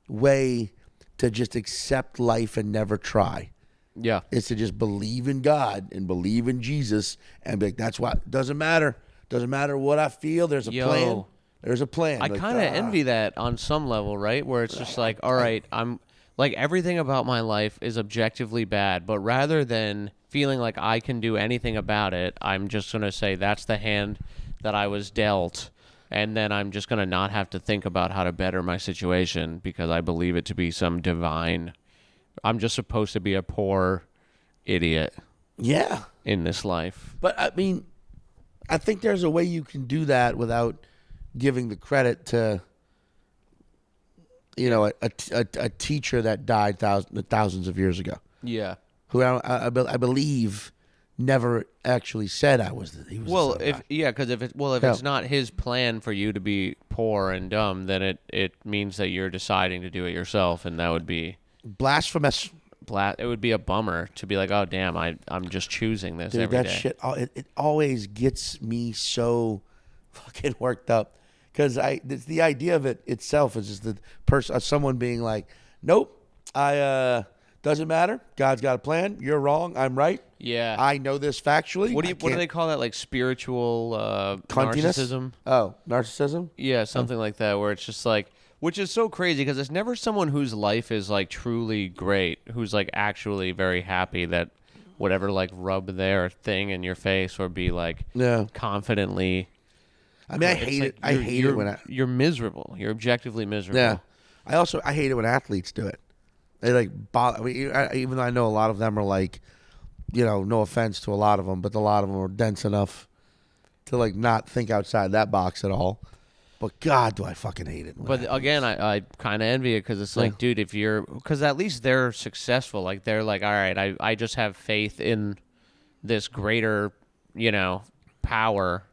way to just accept life and never try.
Yeah.
It's to just believe in God and believe in Jesus and be like, that's what, doesn't matter. Doesn't matter what I feel. There's a plan. There's a plan.
I kind of envy that on some level, right? Where it's just like, all right, I'm like, everything about my life is objectively bad, but rather than feeling like I can do anything about it, I'm just going to say that's the hand that I was dealt. And then I'm just going to not have to think about how to better my situation because I believe it to be some divine. I'm just supposed to be a poor idiot.
Yeah.
In this life.
But I mean, I think there's a way you can do that without giving the credit to, you know, a teacher that died thousands of years ago.
Yeah.
Who I believe never actually said he was.
Because if it's not his plan for you to be poor and dumb, then it means that you're deciding to do it yourself, and that would be
blasphemous.
It would be a bummer to be like, oh damn, I'm just choosing this every day.
That shit, it always gets me so fucking worked up because it's the idea of it itself is just the someone being like, nope, doesn't matter. God's got a plan. You're wrong. I'm right.
Yeah.
I know this factually.
What do they call that? Like spiritual narcissism?
Oh, narcissism?
Yeah, something like that, where it's just like, which is so crazy because it's never someone whose life is like truly great, who's like actually very happy that whatever like rub their thing in your face or be like confidently.
I mean, I hate it. I hate it when
you're miserable. You're objectively miserable.
Yeah. I hate it when athletes do it. They like bother. I mean, even though I know a lot of them are like, you know, no offense to a lot of them, but a lot of them are dense enough to like not think outside that box at all. But God, do I fucking hate it.
But again, I kind of envy it because it's like, dude, because at least they're successful. Like they're like, all right, I just have faith in this greater, you know, power,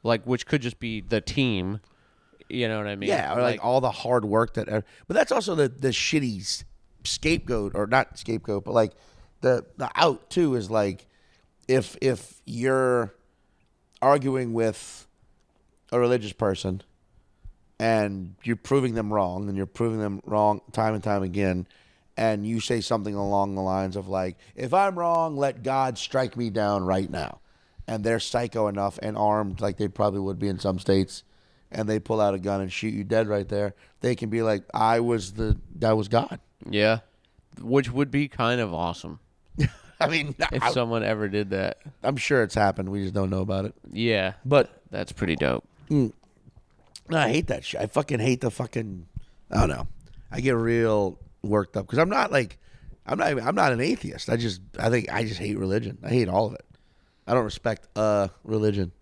like which could just be the team. You know what I mean?
Yeah, or like all the hard work that. But that's also the shitty scapegoat, or not scapegoat, but like the out too is like if you're arguing with a religious person and you're proving them wrong, and you're proving them wrong time and time again, and you say something along the lines of like, if I'm wrong, let God strike me down right now. And they're psycho enough and armed like they probably would be in some states, and they pull out a gun and shoot you dead right there, they can be like, that was God.
Yeah. Which would be kind of awesome.
I mean,
if someone ever did that.
I'm sure it's happened. We just don't know about it.
Yeah.
But
that's pretty dope.
No, I hate that shit. I fucking hate the fucking, I don't know. I get real worked up because I'm not an atheist. I just hate religion. I hate all of it. I don't respect religion.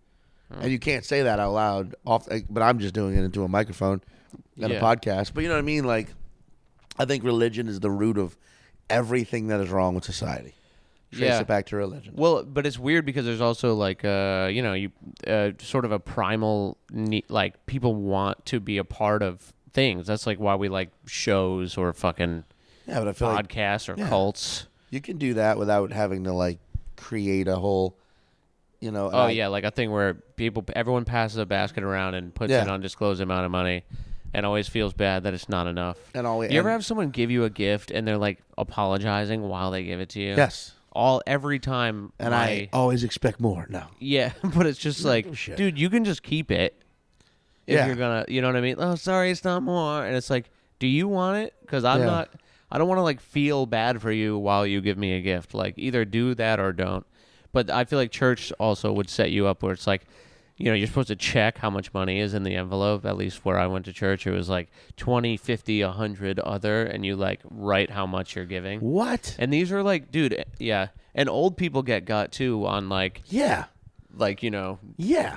And you can't say that out loud, but I'm just doing it into a microphone and a podcast. But you know what I mean? Like, I think religion is the root of everything that is wrong with society. Trace it back to religion.
Well, but it's weird because there's also like, sort of a primal need, like people want to be a part of things. That's like why we like shows or fucking
but I feel
podcasts or cults.
You can do that without having to like create a whole,
like a thing where everyone passes a basket around and puts in an undisclosed amount of money. And always feels bad that it's not enough. You ever have someone give you a gift and they're like apologizing while they give it to you?
Yes.
Every time.
And I always expect more. No.
Yeah, but it's just like, dude, you can just keep it if you're gonna, you know what I mean? Oh, sorry, it's not more. And it's like, do you want it? Because I don't want to like feel bad for you while you give me a gift. Like either do that or don't. But I feel like church also would set you up where it's like, you're supposed to check how much money is in the envelope. At least where I went to church, it was like 20, 50, 100 other, and you like write how much you're giving.
What?
And these are like, dude, yeah. And old people get got too on like,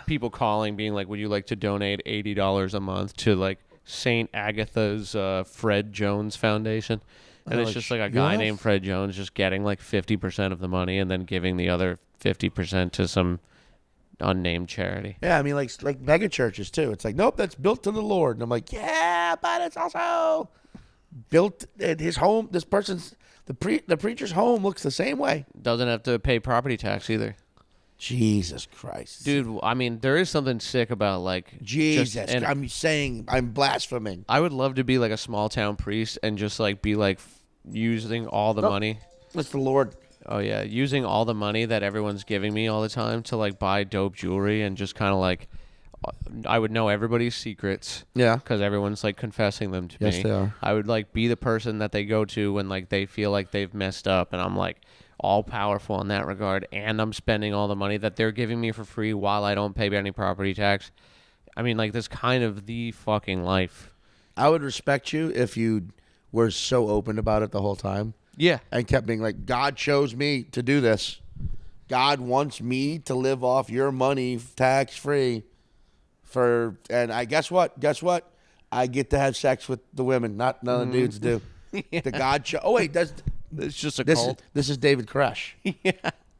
people calling, being like, would you like to donate $80 a month to like St. Agatha's Fred Jones Foundation? And it's just like a guy named Fred Jones just getting like 50% of the money and then giving the other 50% to some unnamed charity.
Yeah, I mean, like mega churches too. It's like, nope, that's built to the Lord. And I'm like, yeah, but it's also built at his home. This person's the preacher's home looks the same way.
Doesn't have to pay property tax either.
Jesus Christ,
dude. I mean, there is something sick about like
Jesus. I'm blaspheming.
I would love to be like a small town priest and just like be like using all the money.
That's the Lord.
Oh, yeah. Using all the money that everyone's giving me all the time to, like, buy dope jewelry and just kind of, like, I would know everybody's secrets.
Yeah.
Because everyone's, like, confessing them to me.
Yes, they are.
I would, like, be the person that they go to when, like, they feel like they've messed up. And I'm, like, all-powerful in that regard. And I'm spending all the money that they're giving me for free while I don't pay any property tax. I mean, like, that's kind of the fucking life.
I would respect you if you were so open about it the whole time.
Yeah.
And kept being like, God chose me to do this. God wants me to live off your money tax-free. And I guess what? I get to have sex with the women. None of the dudes do. Yeah. The God Oh, wait.
It's just a cult.
This is David Koresh.
Yeah.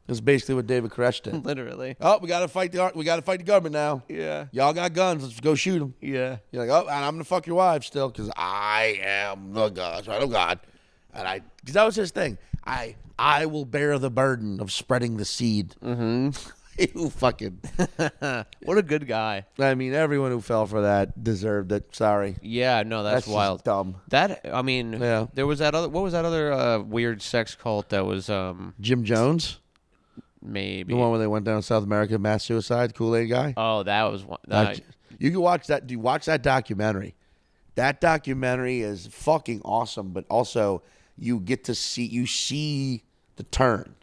This is basically what David Koresh did.
Literally.
Oh, we got to fight the government now.
Yeah.
Y'all got guns. Let's go shoot them.
Yeah.
You're like, oh, and I'm going to fuck your wife still because I am the God. I know God. And because that was his thing. I will bear the burden of spreading the seed.
Mm-hmm.
You fucking.
What a good guy.
I mean, everyone who fell for that deserved it. Sorry.
Yeah, no, that's wild.
Just dumb.
I mean, there was that other. What was that other weird sex cult that was?
Jim Jones.
Maybe
the one where they went down to South America, mass suicide, Kool-Aid guy.
Oh, that was one.
You can watch that. Do watch that documentary. That documentary is fucking awesome, but also you get to see the turn,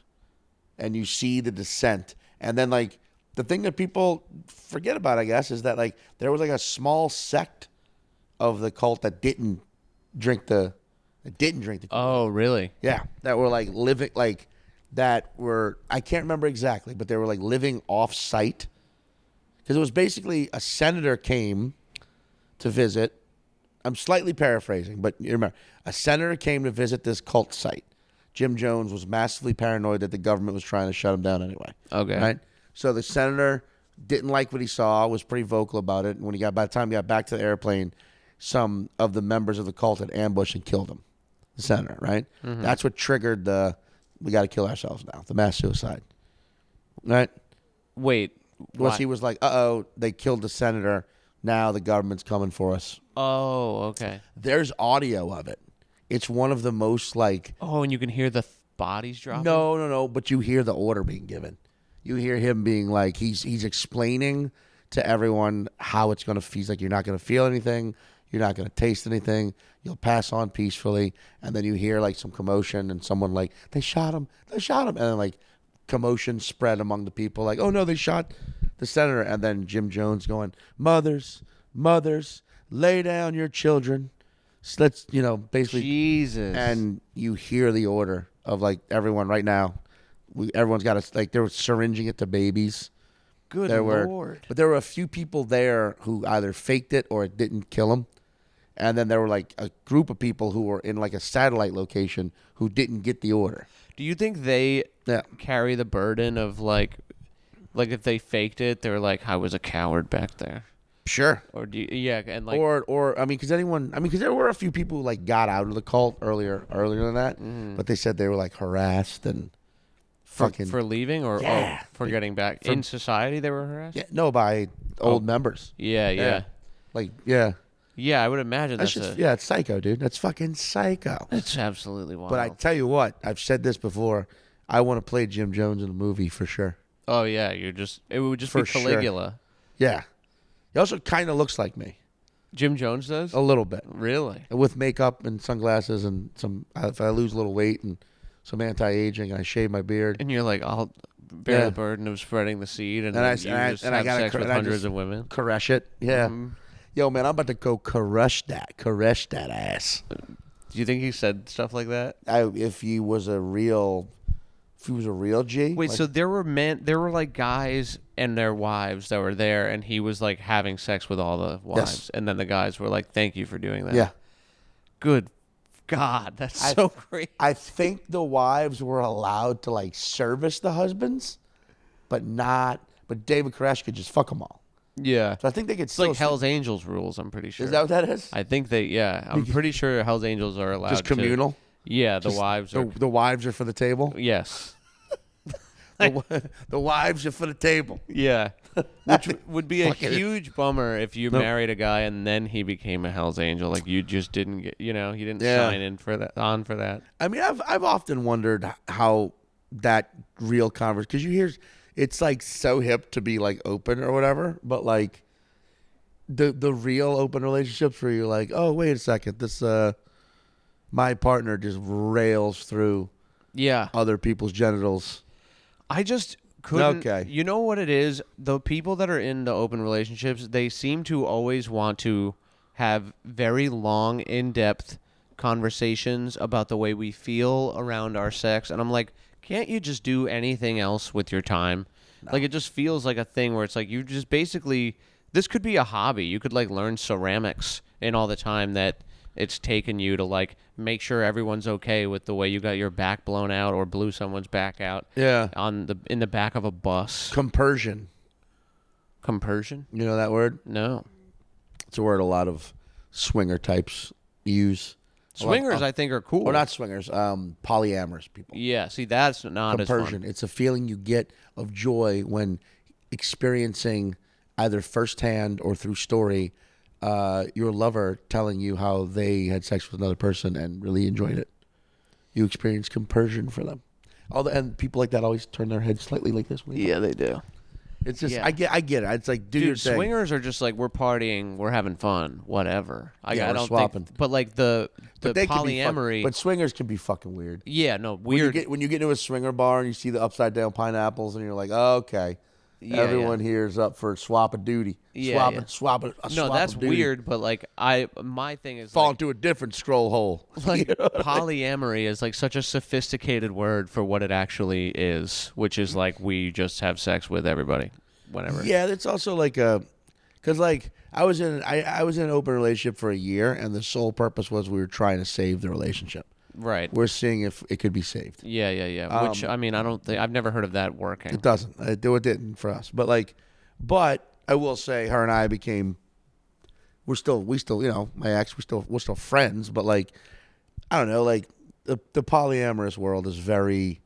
and you see the descent, and then like the thing that people forget about, I guess, is that like there was like a small sect of the cult that didn't drink the Kool-Aid.
Oh, really?
Yeah, that were like living like. That were, I can't remember exactly, but they were like living off site. Because it was basically a senator came to visit. I'm slightly paraphrasing, but you remember, a senator came to visit this cult site. Jim Jones was massively paranoid that the government was trying to shut him down anyway.
Okay.
Right? So the senator didn't like what he saw, was pretty vocal about it. And by the time he got back to the airplane, some of the members of the cult had ambushed and killed him. The senator, right? Mm-hmm. That's what triggered we got to kill ourselves now. The mass suicide. Right?
Wait.
Was he was like, uh-oh, they killed the senator. Now the government's coming for us.
Oh, okay.
There's audio of it. It's one of the most like...
Oh, and you can hear the bodies dropping?
No. But you hear the order being given. You hear him being like, he's explaining to everyone how it's going to... He's like, you're not going to feel anything. You're not going to taste anything. You'll pass on peacefully. And then you hear like some commotion and someone like, they shot him. And then like commotion spread among the people. Like, oh no, they shot the senator. And then Jim Jones going, mothers, lay down your children. So let's, basically.
Jesus.
And you hear the order of like everyone right now. Everyone's got to, like, they were syringing it to babies.
Good Lord.
But there were a few people there who either faked it or it didn't kill them. And then there were like a group of people who were in like a satellite location who didn't get the order.
Do you think they carry the burden of like if they faked it, they were like, I was a coward back there?
Sure.
Or and like,
or because there were a few people who like got out of the cult earlier than that, but they said they were like harassed and
for leaving or for getting back in society. They were harassed.
Yeah, no, by old members.
Yeah.
Like yeah.
Yeah, I would imagine that's
it's psycho, dude. That's fucking psycho.
That's absolutely wild.
But I tell you what, I've said this before. I want to play Jim Jones in a movie for sure.
Oh yeah, it would just be Caligula.
Sure. Yeah. He also kind of looks like me.
Jim Jones does?
A little bit.
Really?
With makeup and sunglasses and if I lose a little weight and some anti-aging and I shave my beard.
And you're like, I'll bear the burden of spreading the seed and I have sex with hundreds of women.
Caress it. Yeah. Mm-hmm. Yo, man, I'm about to go caress that ass.
Do you think he said stuff like that?
If he was a real G.
Wait, so there were like guys and their wives that were there, and he was like having sex with all the wives, and then the guys were like, "Thank you for doing that."
Yeah.
Good God, that's so great.
I think the wives were allowed to like service the husbands, but David Koresh could just fuck them all.
Yeah.
So I think they could still...
It's like Hell's Angels rules, I'm pretty sure.
Is that what that is?
I think I'm pretty sure Hell's Angels are allowed
just communal?
Yeah, the wives are...
The wives are for the table?
Yes.
The wives are for the table.
Yeah. Which would be a huge bummer if you married a guy and then he became a Hell's Angel. Like you just didn't get, you didn't sign in for that.
I mean, I've often wondered how that real conversation... Because you hear... It's like so hip to be like open or whatever, but like the real open relationships where you're like, oh wait a second, this my partner just rails through other people's genitals.
I just couldn't.
Okay.
You know what it is? The people that are in the open relationships, they seem to always want to have very long, in-depth conversations about the way we feel around our sex, and I'm like, can't you just do anything else with your time? No. Like, it just feels like a thing where it's like you just basically... This could be a hobby. You could, like, learn ceramics in all the time that it's taken you to, like, make sure everyone's okay with the way you got your back blown out or blew someone's back out in the back of a bus.
Compersion.
Compersion?
You know that word?
No.
It's a word a lot of swinger types use.
Swingers, I think, are cool.
Or not swingers, polyamorous people.
Yeah, see, that's not
Compersion.
as fun.
It's a feeling you get of joy when experiencing either firsthand or through story your lover telling you how they had sex with another person and really enjoyed it. You experience compersion for them. And people like that always turn their heads slightly like this.
Yeah, they do.
It's just I get it. It's like do your thing.
Swingers are just like we're partying, we're having fun, whatever. I don't
swapping.
But like the polyamory,
but swingers can be fucking weird.
Yeah, no, weird.
When you get into a swinger bar and you see the upside down pineapples and you're like, oh, okay, everyone here is up for swap a duty. Swap it.
No, that's weird. But like my thing is
fall into a different scroll hole.
Like polyamory is like such a sophisticated word for what it actually is, which is like we just have sex with everybody, whatever.
Yeah, it's also like because like I was in an open relationship for a year, and the sole purpose was we were trying to save the relationship.
Right.
We're seeing if it could be saved.
Yeah. Which I mean, I've never heard of that working.
It doesn't. It didn't for us. But I will say, her and I we're still, my ex, we're still friends. But like, I don't know, like the polyamorous world is very.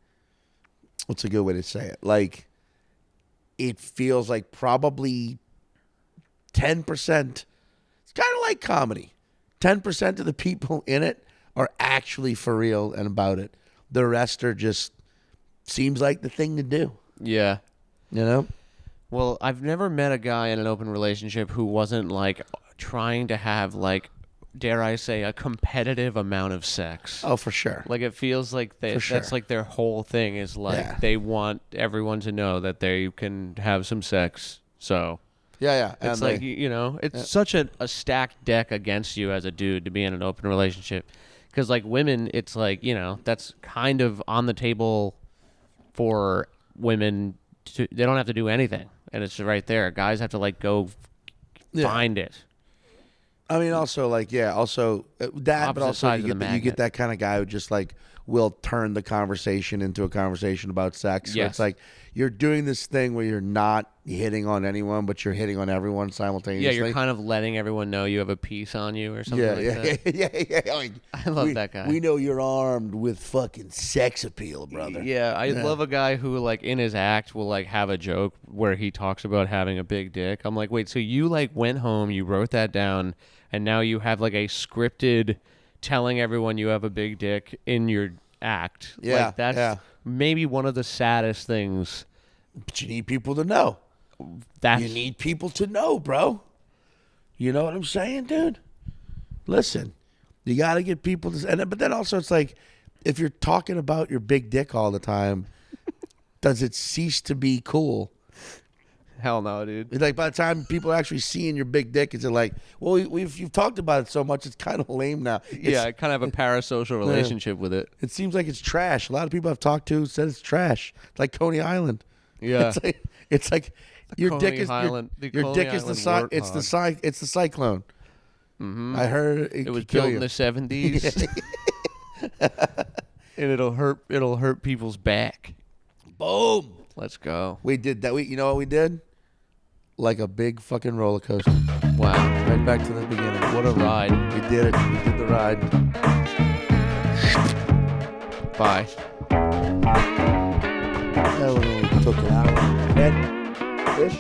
What's a good way to say it? Like, it feels like probably 10%. It's kind of like comedy. 10% of the people in it are actually for real and about it. The rest are just seems like the thing to do.
Yeah.
You know?
Well, I've never met a guy in an open relationship who wasn't like trying to have like, dare I say, a competitive amount of sex.
Oh, for sure.
Like it feels like that's like their whole thing is like they want everyone to know that they can have some sex. So
yeah.
It's like, you know, it's such a stacked deck against you as a dude to be in an open relationship. Because like women, it's like, you know, that's kind of on the table for women. They don't have to do anything. And it's right there. Guys have to like go find it.
I mean, also like, that,
Opposite
but also
sides
you
of the
get that kind of guy who just like will turn the conversation into a conversation about sex. So
Yes.
it's like you're doing this thing where you're not hitting on anyone, but you're hitting on everyone simultaneously.
Yeah, you're kind of letting everyone know you have a piece on you or something that.
Yeah. Like,
I love that guy.
We know you're armed with fucking sex appeal, brother.
Yeah, I love a guy who like in his act will like have a joke where he talks about having a big dick. I'm like, wait, so you like went home, you wrote that down, and now you have like a scripted telling everyone you have a big dick in your act.
Yeah,
like, that's maybe one of the saddest things.
But you need people to know. You need people to know, bro. You know what I'm saying, dude? Listen, you got to get people to... But then also it's like, if you're talking about your big dick all the time, does it cease to be cool?
Hell no, dude.
Like, by the time people are actually seeing your big dick, it's like, well, you've talked about it so much, it's kind of lame now.
I kind of have a parasocial relationship with it.
It seems like it's trash. A lot of people I've talked to said it's trash. It's like Coney Island.
Yeah.
It's like your dick is the cyclone.
Mm-hmm.
I heard
it was built in the 70s. And it'll hurt people's back.
Boom.
Let's go.
We did that. You know what we did? Like a big fucking roller coaster.
Wow.
Right back to the beginning.
What a ride.
We did it. We did the ride.
Bye.
That one only took an hour. Head, fish.